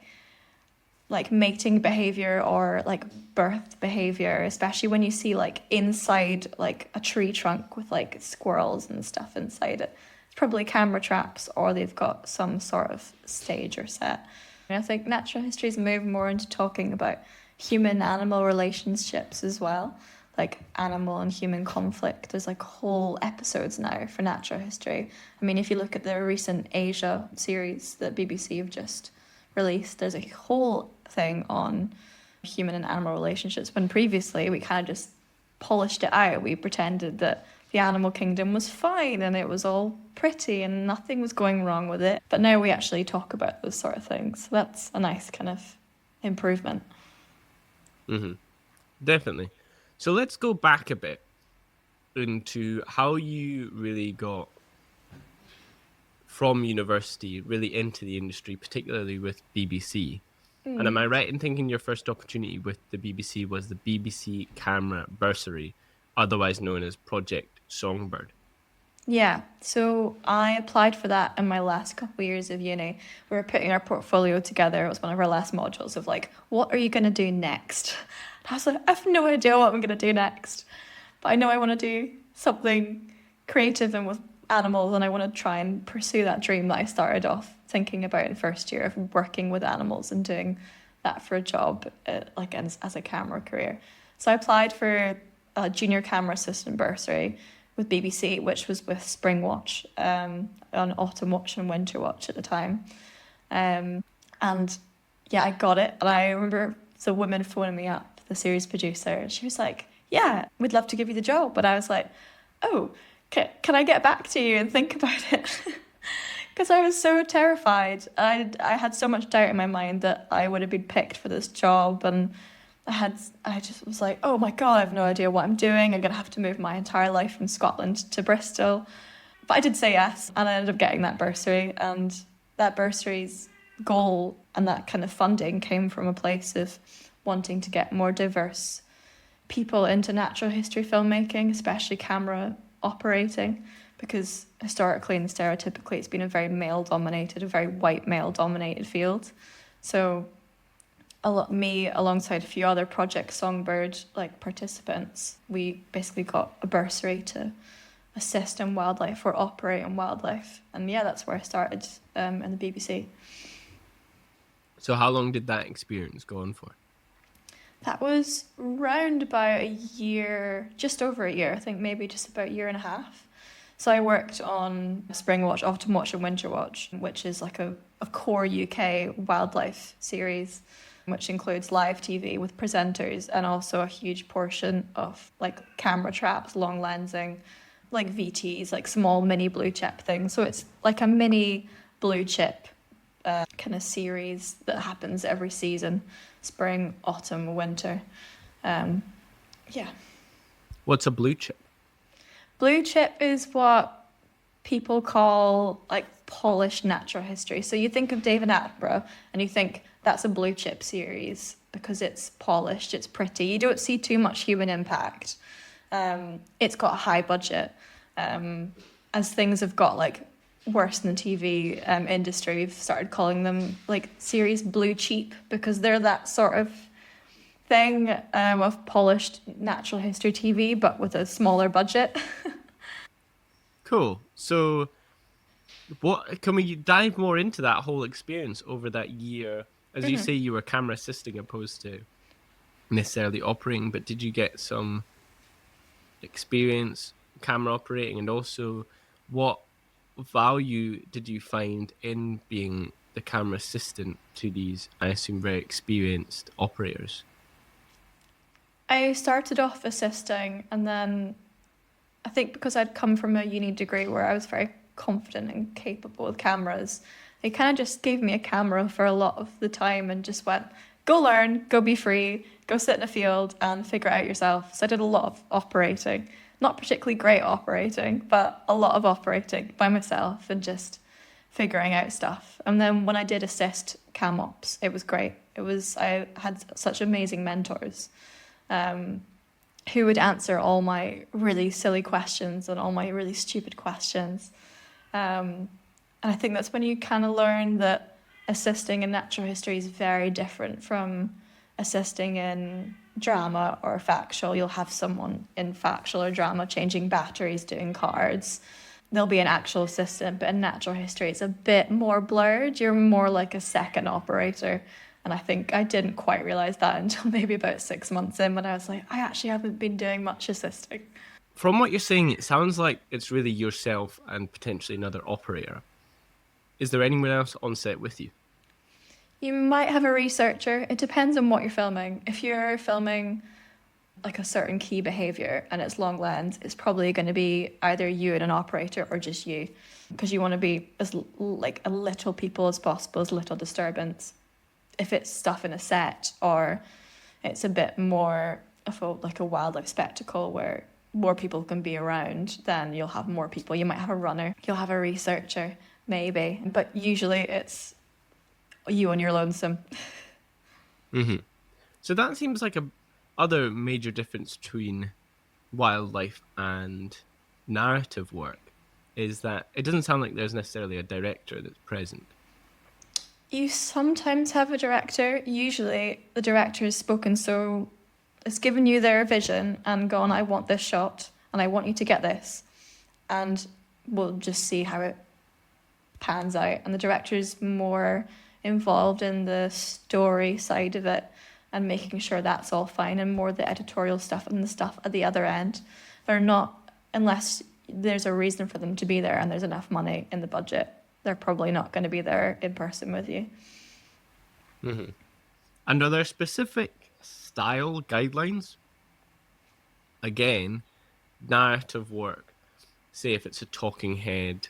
mating behavior or like birth behavior, especially when you see like inside like a tree trunk with like squirrels and stuff inside it. It's probably camera traps, or they've got some sort of stage or set. And I think natural history's moved more into talking about human-animal relationships as well, like animal and human conflict. There's like whole episodes now for natural history. I mean, if you look at the recent Asia series that BBC have just released, there's a whole thing on human and animal relationships, when previously we kind of just polished it out. We pretended that the animal kingdom was fine and it was all pretty and nothing was going wrong with it. But now we actually talk about those sort of things. So that's a nice kind of improvement. Mm-hmm. Definitely. So let's go back a bit into how you really got from university really into the industry, particularly with BBC. And am I right in thinking your first opportunity with the BBC was the BBC Camera Bursary, otherwise known as Project Songbird? Yeah, so I applied for that in my last couple of years of uni. We were putting our portfolio together. It was one of our last modules of like, what are you going to do next? And I was like, I have no idea what I'm going to do next. But I know I want to do something creative and with animals, and I want to try and pursue that dream that I started off thinking about in first year of working with animals and doing that for a job, like as a camera career. So I applied for a junior camera assistant bursary with BBC, which was with Springwatch, on Autumnwatch and Winterwatch at the time. And yeah, I got it. And I remember the woman phoning me up, the series producer. She was like, yeah, we'd love to give you the job. But I was like, oh, can I get back to you and think about it? Because I was so terrified. I had so much doubt in my mind that I would have been picked for this job, and I just was like, oh my God, I have no idea what I'm doing. I'm going to have to move my entire life from Scotland to Bristol. But I did say yes, and I ended up getting that bursary. And that bursary's goal and that kind of funding came from a place of wanting to get more diverse people into natural history filmmaking, especially camera operating, because historically and stereotypically it's been a very male-dominated, a very white male-dominated field. So me, alongside a few other Project Songbird participants, we basically got a bursary to assist in wildlife or operate in wildlife. And yeah, that's where I started in the BBC. So how long did that experience go on for? That was round about a year, just over a year, I think maybe just about a year and a half. So I worked on Springwatch, Autumnwatch and Winterwatch, which is like a core UK wildlife series, which includes live TV with presenters and also a huge portion of like camera traps, long lensing, like VTs, like small mini blue chip things. So it's like a mini blue chip kind of series that happens every season, spring, autumn, winter. Yeah. What's a blue chip? Blue chip is what people call like polished natural history. So you think of David Attenborough and you think that's a blue chip series because it's polished, it's pretty. You don't see too much human impact. It's got a high budget. As things have got like worse than the TV industry. We've started calling them like series blue cheap because they're that sort of thing of polished natural history TV, but with a smaller budget. Cool. So, what can we dive more into that whole experience over that year? As you say, you were camera assisting opposed to necessarily operating, but did you get some experience camera operating? And also, what value did you find in being the camera assistant to these, I assume, very experienced operators? I started off assisting, and then I think because I'd come from a uni degree where I was very confident and capable with cameras, they kind of just gave me a camera for a lot of the time and just went, go learn, go be free, go sit in a field and figure it out yourself. So I did a lot of operating, not particularly great operating, but a lot of operating by myself and just figuring out stuff. And then when I did assist cam ops, it was great. I had such amazing mentors who would answer all my really silly questions and all my really stupid questions. And I think that's when you kind of learn that assisting in natural history is very different from assisting in drama or factual. You'll have someone in factual or drama changing batteries, doing cards. There'll be an actual assistant, but in natural history, it's a bit more blurred. You're more like a second operator. And I think I didn't quite realise that until maybe about 6 months in, when I was like, I actually haven't been doing much assisting. From what you're saying, it sounds like it's really yourself and potentially another operator. Is there anyone else on set with you? You might have a researcher. It depends on what you're filming. If you're filming like a certain key behaviour and it's long lens, it's probably going to be either you and an operator or just you, because you want to be as like a little people as possible, as little disturbance. If it's stuff in a set or it's a bit more of like a wildlife spectacle where more people can be around, then you'll have more people. You might have a runner, you'll have a researcher, maybe, but usually it's you on your lonesome. Mm-hmm. So that seems like a other major difference between wildlife and narrative work is that it doesn't sound like there's necessarily a director that's present. You sometimes have a director. Usually the director has spoken, so it's given you their vision and gone, I want this shot and I want you to get this. And we'll just see how it pans out. And the director's more involved in the story side of it and making sure that's all fine, and more the editorial stuff and the stuff at the other end. They're not, unless there's a reason for them to be there and there's enough money in the budget, they're probably not going to be there in person with you. Mm-hmm. And are there specific style guidelines? Again, narrative work, say if it's a talking head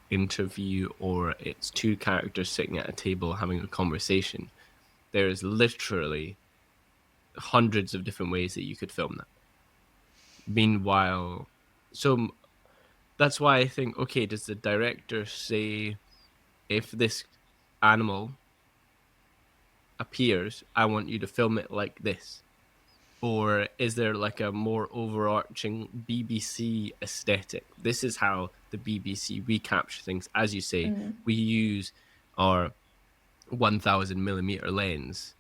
interview or it's two characters sitting at a table having a conversation, there's literally hundreds of different ways that you could film that. Meanwhile, so that's why I think, okay, does the director say, if this animal appears, I want you to film it like this? Or is there like a more overarching BBC aesthetic? This is how the BBC recapture things. As you say, we use our 1000mm lens.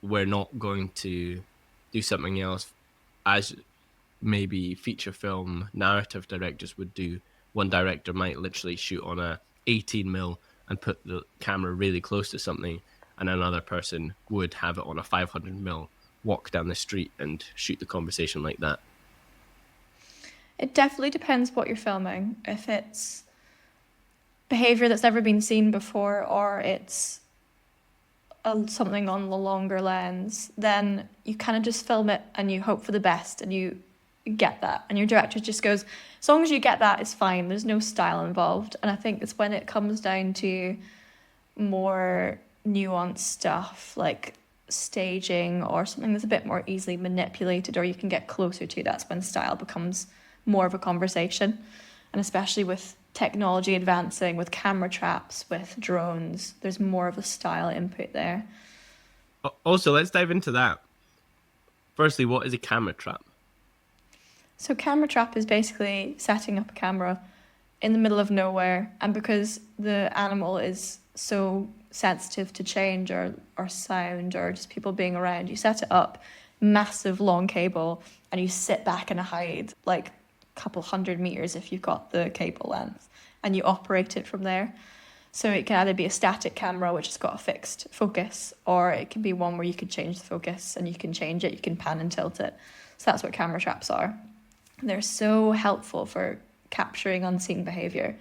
We're not going to do something else as maybe feature film narrative directors would do. One director might literally shoot on a 18mm and put the camera really close to something, and another person would have it on a 500mm, walk down the street and shoot the conversation like that. It definitely depends what you're filming. If it's behaviour that's never been seen before, or it's something on the longer lens, then you kind of just film it and you hope for the best and you get that. And your director just goes, as long as you get that, it's fine. There's no style involved. And I think it's when it comes down to more nuanced stuff, like staging or something that's a bit more easily manipulated or you can get closer to, that's when style becomes more of a conversation. And especially with technology advancing, with camera traps, with drones, there's more of a style input there. Also, let's dive into that. Firstly, what is a camera trap? So camera trap is basically setting up a camera in the middle of nowhere, and because the animal is so sensitive to change or sound or just people being around, you set it up, massive long cable, and you sit back and hide like a couple 100 meters if you've got the cable length, and you operate it from there. So it can either be a static camera which has got a fixed focus, or it can be one where you could change the focus and you can change it, you can pan and tilt it. So that's what camera traps are. They're so helpful for capturing unseen behaviour,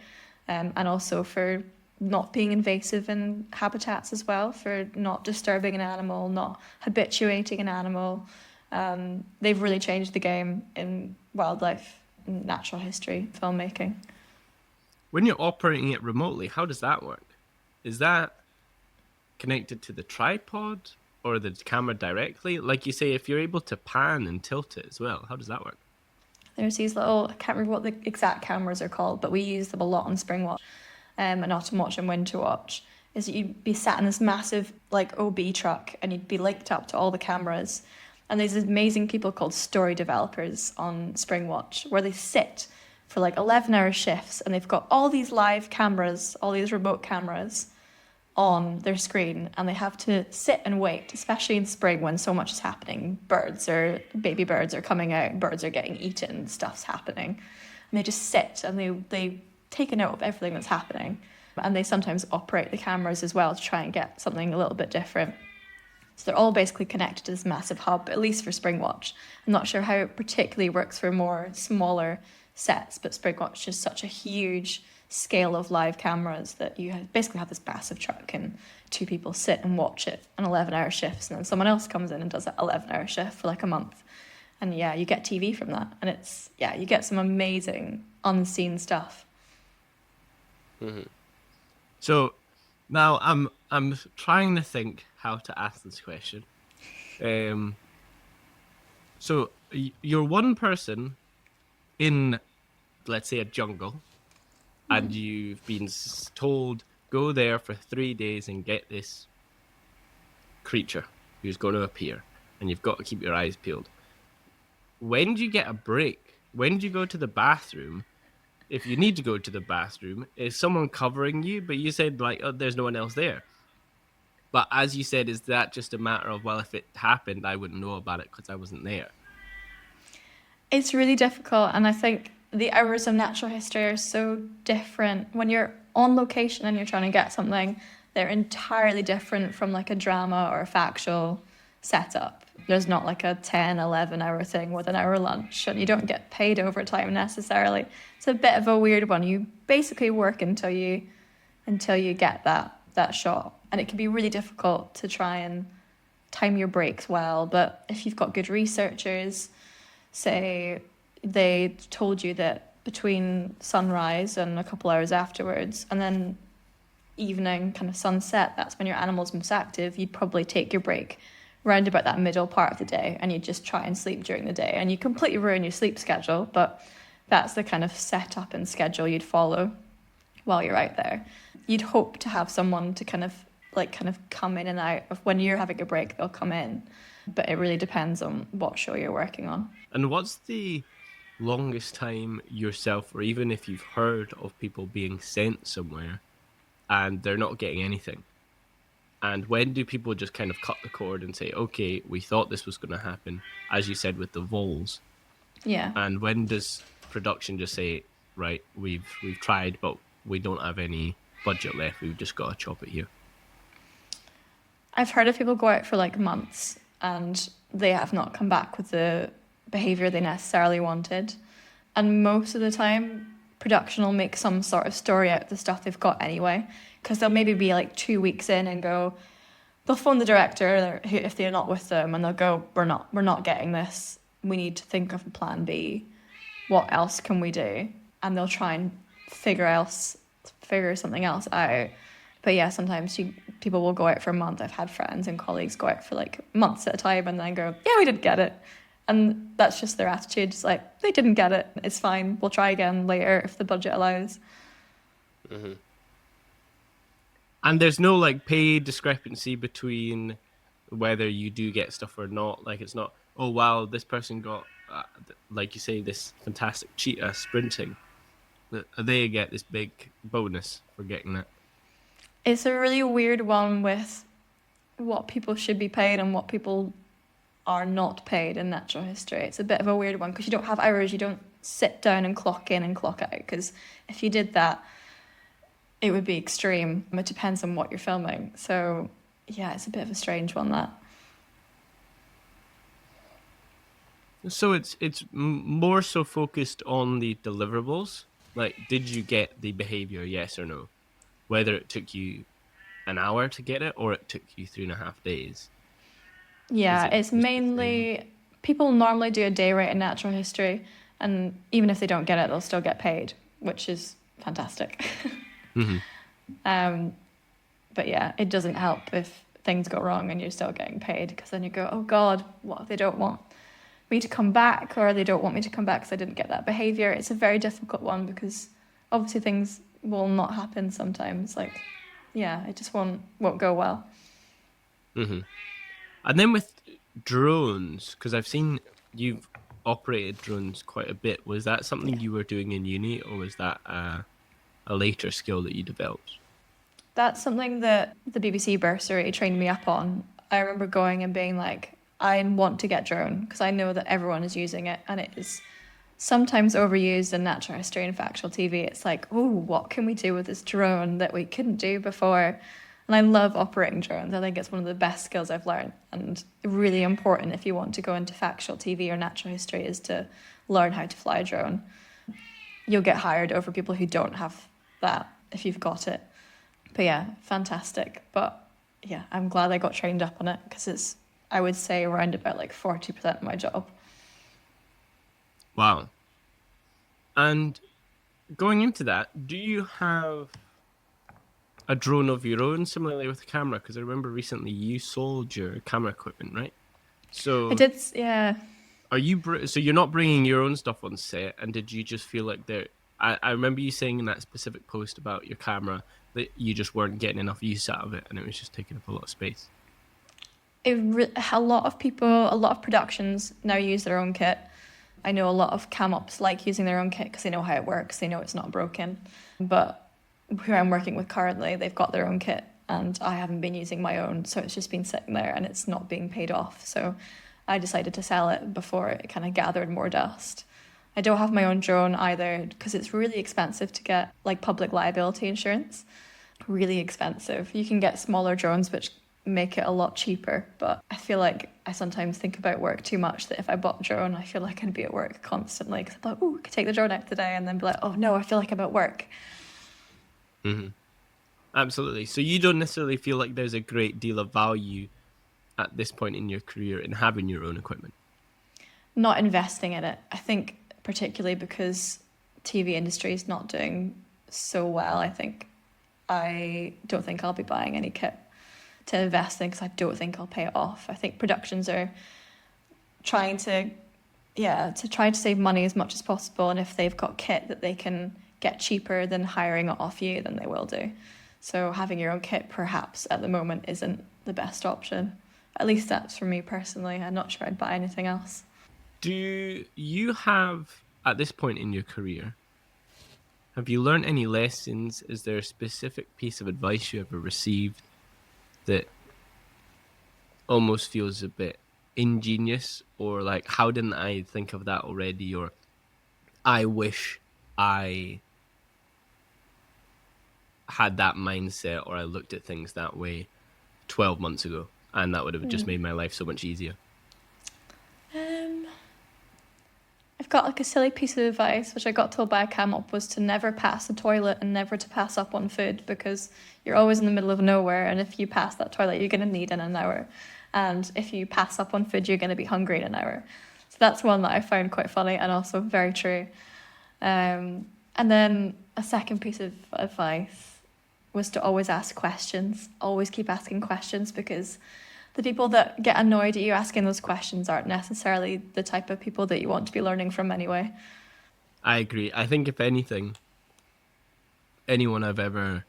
and also for not being invasive in habitats as well, for not disturbing an animal, not habituating an animal. They've really changed the game in wildlife, natural history, filmmaking. When you're operating it remotely, how does that work? Is that connected to the tripod or the camera directly? Like you say, if you're able to pan and tilt it as well, how does that work? There's these little, I can't remember what the exact cameras are called, but we use them a lot on Springwatch and Autumnwatch and Winterwatch, is that you'd be sat in this massive like OB truck and you'd be linked up to all the cameras. And there's amazing people called story developers on Springwatch where they sit for like 11-hour shifts, and they've got all these live cameras, all these remote cameras on their screen, and they have to sit and wait, especially in spring when so much is happening. Baby birds are coming out, birds are getting eaten, stuff's happening. And they just sit and they take a note of everything that's happening. And they sometimes operate the cameras as well to try and get something a little bit different. So they're all basically connected to this massive hub, at least for Springwatch. I'm not sure how it particularly works for more smaller sets, but Springwatch is such a huge scale of live cameras that you basically have this massive truck and two people sit and watch it on 11-hour shifts, and then someone else comes in and does that 11-hour shift for like a month. And yeah, you get TV from that, and you get some amazing unseen stuff. Mm-hmm. So now I'm trying to think how to ask this question. So you're one person in, let's say, a jungle, and you've been told, go there for 3 days and get this creature who's going to appear, and you've got to keep your eyes peeled. When do you get a break? When do you go to the bathroom? If you need to go to the bathroom, is someone covering you? But you said, like, oh, there's no one else there. But as you said, is that just a matter of, well, if it happened, I wouldn't know about it because I wasn't there? It's really difficult, and I think the hours of natural history are so different. When you're on location and you're trying to get something, they're entirely different from like a drama or a factual setup. There's not like a 10, 11-hour thing with an hour lunch, and you don't get paid overtime necessarily. It's a bit of a weird one. You basically work until you get that shot, and it can be really difficult to try and time your breaks well. But if you've got good researchers, say they told you that between sunrise and a couple hours afterwards, and then evening, kind of sunset, that's when your animal's most active, you'd probably take your break round about that middle part of the day, and you just try and sleep during the day, and you completely ruin your sleep schedule, but that's the kind of setup and schedule you'd follow while you're out there. You'd hope to have someone to kind of come in and out of when you're having a break, they'll come in, but it really depends on what show you're working on. And what's the longest time yourself, or even if you've heard of people being sent somewhere and they're not getting anything? And when do people just kind of cut the cord and say, okay, we thought this was going to happen, as you said with the voles? Yeah. And when does production just say, right, we've tried, but we don't have any budget left, we've just got to chop it here? I've heard of people go out for like months and they have not come back with the behaviour they necessarily wanted. And most of the time, production will make some sort of story out of the stuff they've got anyway, because they'll maybe be like 2 weeks in and they'll phone the director if they're not with them, and they'll go, we're not getting this, we need to think of a plan B, what else can we do? And they'll try and figure something else out. But yeah, sometimes people will go out for a month. I've had friends and colleagues go out for like months at a time and then go, yeah, we didn't get it. And that's just their attitude. It's like, they didn't get it, it's fine, we'll try again later if the budget allows. Mm-hmm. And there's no like pay discrepancy between whether you do get stuff or not. Like, it's not, oh wow, this person got, like you say, this fantastic cheetah sprinting. they get this big bonus for getting that. It's a really weird one with what people should be paid and what people are not paid in natural history. It's a bit of a weird one because you don't have hours, you don't sit down and clock in and clock out, because if you did that, it would be extreme. It depends on what you're filming. So yeah, it's a bit of a strange one, that. So it's more so focused on the deliverables. Like, did you get the behavior, yes or no? Whether it took you an hour to get it or it took you 3.5 days. Yeah, it's mainly, people normally do a day rate in natural history, and even if they don't get it, they'll still get paid, which is fantastic. But yeah, it doesn't help if things go wrong and you're still getting paid, because then you go, oh God, what if they don't want me to come back, or they don't want me to come back because I didn't get that behavior? It's a very difficult one because obviously things will not happen sometimes. Like, yeah, it just won't go well. And then with drones, because I've seen you've operated drones quite a bit. Was that something you were doing in uni, or was that a later skill that you developed? That's something that the BBC Bursary trained me up on. I remember going and being like, I want to get drone because I know that everyone is using it, and it is sometimes overused in natural history and factual TV. It's like, oh, what can we do with this drone that we couldn't do before? And I love operating drones. I think it's one of the best skills I've learned, and really important if you want to go into factual TV or natural history is to learn how to fly a drone. You'll get hired over people who don't have that if you've got it. But yeah, fantastic. But yeah, I'm glad I got trained up on it because it's, I would say, around about like 40% of my job. Wow. And going into that, do you have a drone of your own, similarly with a camera? Because I remember recently you sold your camera equipment, right? So I did, yeah. Are you so you're not bringing your own stuff on set? And did you just feel like there? I remember you saying in that specific post about your camera that you just weren't getting enough use out of it, and it was just taking up a lot of space. A lot of people, a lot of productions now use their own kit. I know a lot of cam ops like using their own kit because they know how it works, they know it's not broken. But who I'm working with currently, they've got their own kit and I haven't been using my own, so it's just been sitting there and it's not being paid off. So I decided to sell it before it kind of gathered more dust. I don't have my own drone either because it's really expensive to get like public liability insurance. Really expensive. You can get smaller drones which make it a lot cheaper, but I feel like I sometimes think about work too much, that if I bought a drone I feel like I'd be at work constantly because I'm like, oh, I could take the drone out today, and then be like, oh no, I feel like I'm at work. Absolutely. So you don't necessarily feel like there's a great deal of value at this point in your career in having your own equipment? Not investing in it. I think particularly because TV industry is not doing so well, I don't think I'll be buying any kit to invest in because I don't think I'll pay it off. I think productions are trying to save money as much as possible, and if they've got kit that they can get cheaper than hiring it off you, then they will do. So having your own kit perhaps at the moment isn't the best option. At least that's for me personally. I'm not sure I'd buy anything else. Do you have, at this point in your career, have you learned any lessons? Is there a specific piece of advice you ever received that almost feels a bit ingenious, or like, how didn't I think of that already, or I wish I had that mindset, or I looked at things that way 12 months ago and that would have just made my life so much easier? I've got like a silly piece of advice which I got told by a cam op, was to never pass a toilet and never to pass up on food, because you're always in the middle of nowhere, and if you pass that toilet you're going to need in an hour, and if you pass up on food you're going to be hungry in an hour. So that's one that I found quite funny and also very true. And then a second piece of advice was to always ask questions, always keep asking questions, because the people that get annoyed at you asking those questions aren't necessarily the type of people that you want to be learning from anyway. I agree. I think if anything, anyone I've ever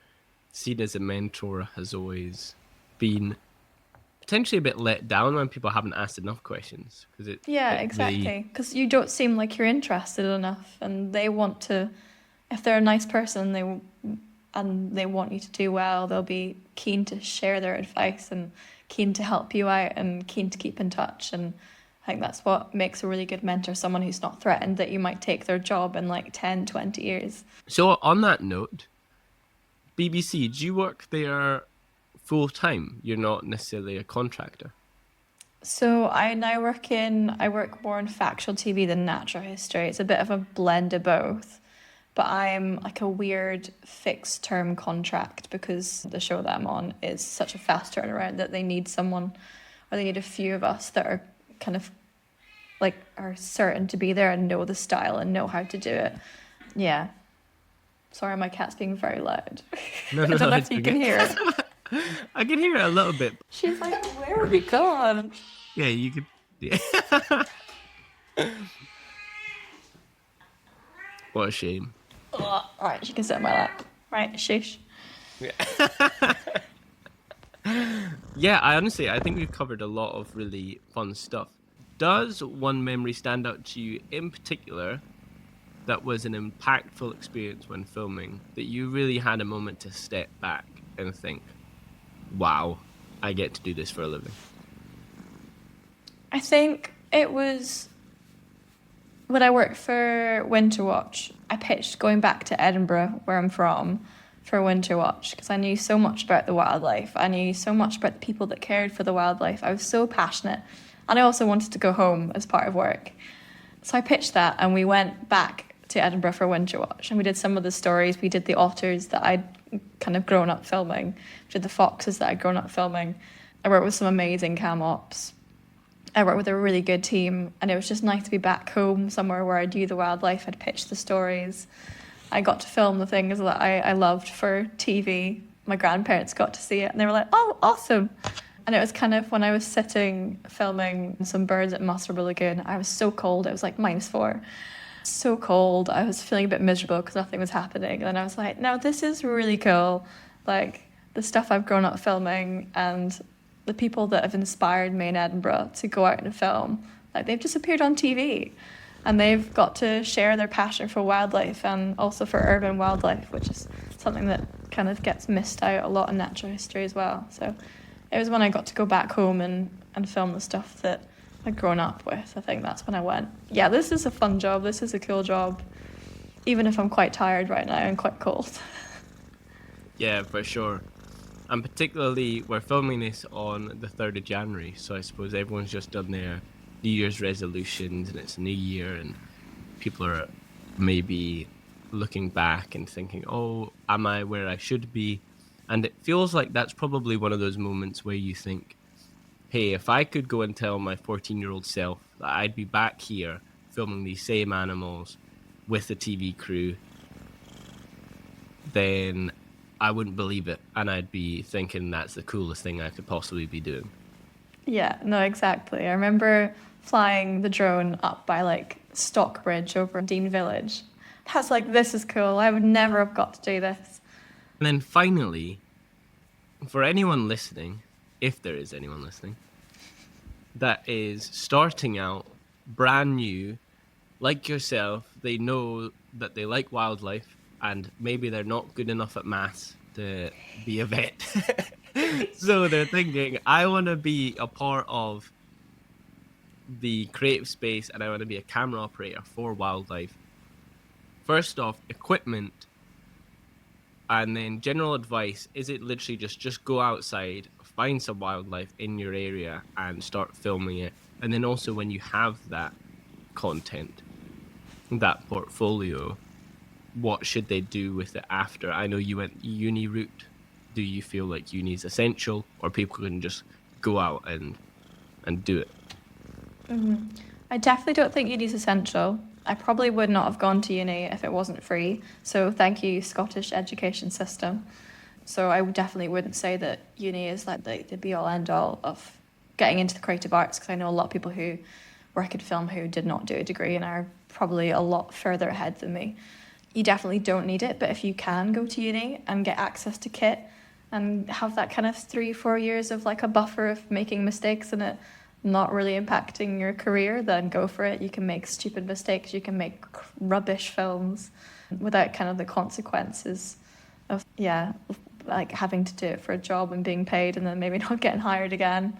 seen as a mentor has always been potentially a bit let down when people haven't asked enough questions. Exactly. Because you don't seem like you're interested enough, and they want to if they're a nice person, they want you to do well, they'll be keen to share their advice and keen to help you out and keen to keep in touch. And I think that's what makes a really good mentor, someone who's not threatened that you might take their job in like 10, 20 years. So on that note, BBC, do you work there full time? You're not necessarily a contractor. So I work more in factual TV than natural history. It's a bit of a blend of both. But I'm like a weird fixed term contract because the show that I'm on is such a fast turnaround that they need someone, or they need a few of us that are kind of like are certain to be there and know the style and know how to do it. Yeah. Sorry, my cat's being very loud. No, I don't know if it's you can hear it. I can hear it a little bit. She's like, where are we going? Yeah, you could. Yeah. What a shame. Oh, all right, she can sit on my lap. Right, shush. Yeah, I think we've covered a lot of really fun stuff. Does one memory stand out to you in particular that was an impactful experience when filming, that you really had a moment to step back and think, wow, I get to do this for a living? I think it was when I worked for Winterwatch. I pitched going back to Edinburgh, where I'm from, for Winterwatch because I knew so much about the wildlife. I knew so much about the people that cared for the wildlife. I was so passionate. And I also wanted to go home as part of work. So I pitched that and we went back to Edinburgh for Winterwatch and we did some of the stories. We did the otters that I'd kind of grown up filming. We did the foxes that I'd grown up filming. I worked with some amazing cam ops. I worked with a really good team and it was just nice to be back home somewhere where I knew the wildlife. I'd pitched the stories. I got to film the things that I loved for TV. My grandparents got to see it and they were like, oh, awesome. And it was kind of when I was sitting filming some birds at Musselburgh Lagoon, I was so cold. It was like -4. So cold. I was feeling a bit miserable because nothing was happening. And then I was like, no, this is really cool. Like the stuff I've grown up filming and the people that have inspired me in Edinburgh to go out and film, like they've just appeared on TV. And they've got to share their passion for wildlife and also for urban wildlife, which is something that kind of gets missed out a lot in natural history as well. So it was when I got to go back home and film the stuff that I'd grown up with. I think that's when I went, yeah, this is a fun job. This is a cool job, even if I'm quite tired right now and quite cold. Yeah, for sure. And particularly, we're filming this on the 3rd of January, so I suppose everyone's just done their New Year's resolutions and it's a new year and people are maybe looking back and thinking, oh, am I where I should be? And it feels like that's probably one of those moments where you think, hey, if I could go and tell my 14-year-old self that I'd be back here filming these same animals with a TV crew, then I wouldn't believe it. And I'd be thinking that's the coolest thing I could possibly be doing. Yeah, no, exactly. I remember flying the drone up by like Stockbridge over Dean Village. That's like, this is cool. I would never have got to do this. And then finally, for anyone listening, if there is anyone listening, that is starting out brand new, like yourself, they know that they like wildlife and maybe they're not good enough at maths to be a vet. So they're thinking, I want to be a part of the creative space and I want to be a camera operator for wildlife. First off, equipment, and then general advice. Is it literally just go outside, find some wildlife in your area and start filming it? And then also when you have that content, that portfolio, what should they do with it after? I know you went uni route. Do you feel like uni is essential, or people can just go out and do it? Mm-hmm. I definitely don't think uni is essential. I probably would not have gone to uni if it wasn't free. So thank you, Scottish education system. So I definitely wouldn't say that uni is like the be-all end-all of getting into the creative arts, because I know a lot of people who work in film who did not do a degree and are probably a lot further ahead than me. You definitely don't need it, but if you can go to uni and get access to kit and have that kind of 3-4 years of like a buffer of making mistakes and it not really impacting your career, then go for it. You can make stupid mistakes, you can make rubbish films, without kind of the consequences of, like having to do it for a job and being paid and then maybe not getting hired again.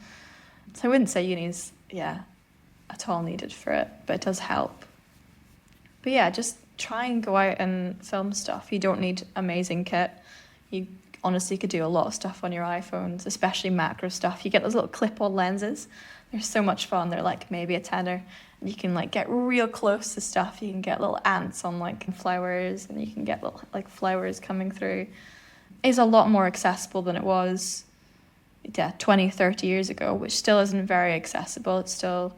So I wouldn't say uni's, at all needed for it, but it does help. But yeah, just try and go out and film stuff. You don't need amazing kit. You honestly could do a lot of stuff on your iPhones, especially macro stuff. You get those little clip-on lenses. They're so much fun. They're like maybe a tenner. And you can like get real close to stuff. You can get little ants on like flowers, and you can get little like flowers coming through. It's a lot more accessible than it was 20, 30 years ago, which still isn't very accessible. It's still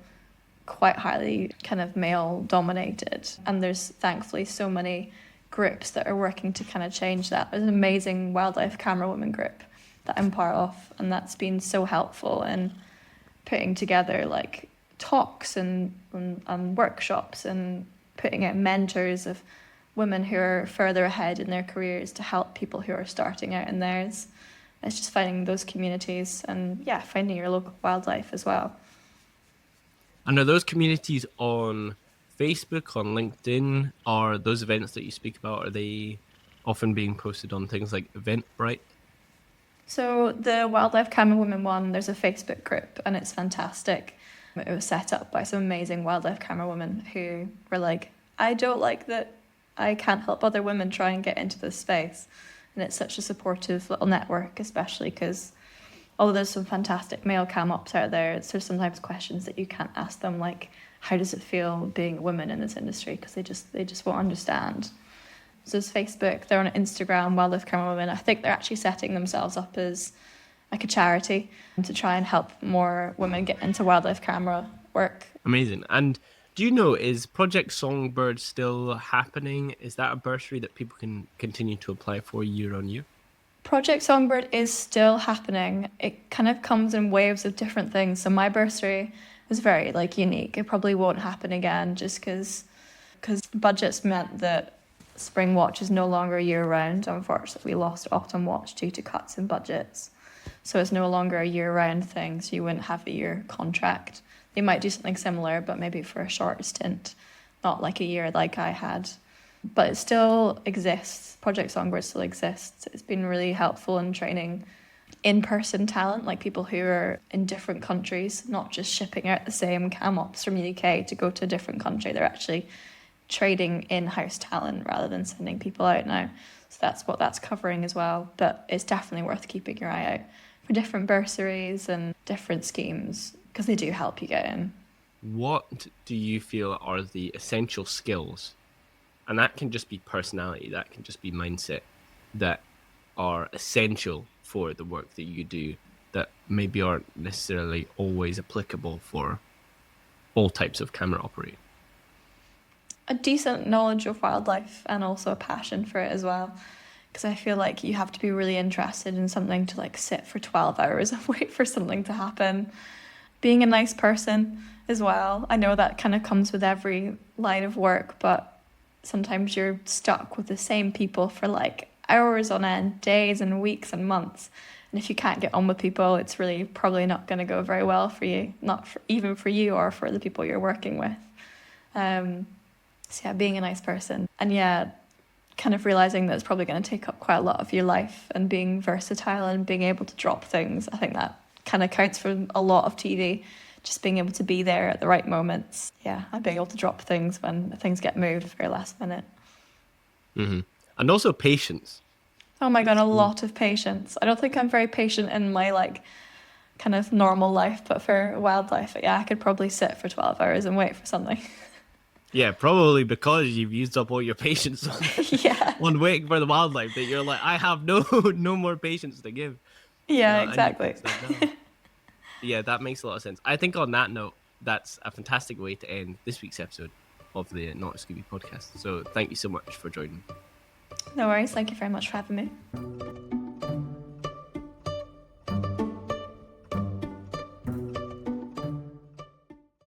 quite highly kind of male dominated, and there's thankfully so many groups that are working to kind of change that. There's an amazing wildlife camera women group that I'm part of, and that's been so helpful in putting together like talks and workshops and putting out mentors of women who are further ahead in their careers to help people who are starting out in theirs. It's just finding those communities and finding your local wildlife as well. And are those communities on Facebook, on LinkedIn? Are those events that you speak about, are they often being posted on things like Eventbrite? So the Wildlife Camera Women one, there's a Facebook group and it's fantastic. It was set up by some amazing wildlife camera women who were like, I don't like that I can't help other women try and get into this space. And it's such a supportive little network, especially because although there's some fantastic male cam ops out there, there's sometimes questions that you can't ask them, like, how does it feel being a woman in this industry? Because they just won't understand. So there's Facebook, they're on Instagram, Wildlife Camera Women. I think they're actually setting themselves up as like a charity to try and help more women get into wildlife camera work. Amazing. And do you know, is Project Songbird still happening? Is that a bursary that people can continue to apply for year on year? Project Songbird is still happening. It kind of comes in waves of different things. So my bursary was very unique. It probably won't happen again just because budgets meant that Springwatch is no longer year-round. Unfortunately, we lost Autumnwatch due to cuts in budgets. So it's no longer a year-round thing, so you wouldn't have a year contract. They might do something similar, but maybe for a short stint, not like a year like I had. But it still exists. Project Songbird still exists. It's been really helpful in training in-person talent, like people who are in different countries, not just shipping out the same cam ops from the UK to go to a different country. They're actually trading in-house talent rather than sending people out now. So that's what that's covering as well. But it's definitely worth keeping your eye out for different bursaries and different schemes because they do help you get in. What do you feel are the essential skills? And that can just be personality, that can just be mindset, that are essential for the work that you do that maybe aren't necessarily always applicable for all types of camera operating. A decent knowledge of wildlife and also a passion for it as well. Because I feel like you have to be really interested in something to sit for 12 hours and wait for something to happen. Being a nice person as well. I know that kind of comes with every line of work, but sometimes you're stuck with the same people for hours on end, days and weeks and months. And if you can't get on with people, it's really probably not going to go very well for you, even for you or for the people you're working with. So being a nice person. And kind of realising that it's probably going to take up quite a lot of your life and being versatile and being able to drop things. I think that kind of counts for a lot of TV. Just being able to be there at the right moments. And being able to drop things when things get moved very last minute. Mm-hmm. And also patience. Oh my God, a lot of patience. I don't think I'm very patient in my kind of normal life, but for wildlife, I could probably sit for 12 hours and wait for something. Yeah, probably because you've used up all your patience on waiting for the wildlife that you're like, I have no more patience to give. Yeah, exactly. Yeah, that makes a lot of sense. I think on that note, that's a fantastic way to end this week's episode of the Not a Scooby podcast. So thank you so much for joining. No worries. Thank you very much for having me.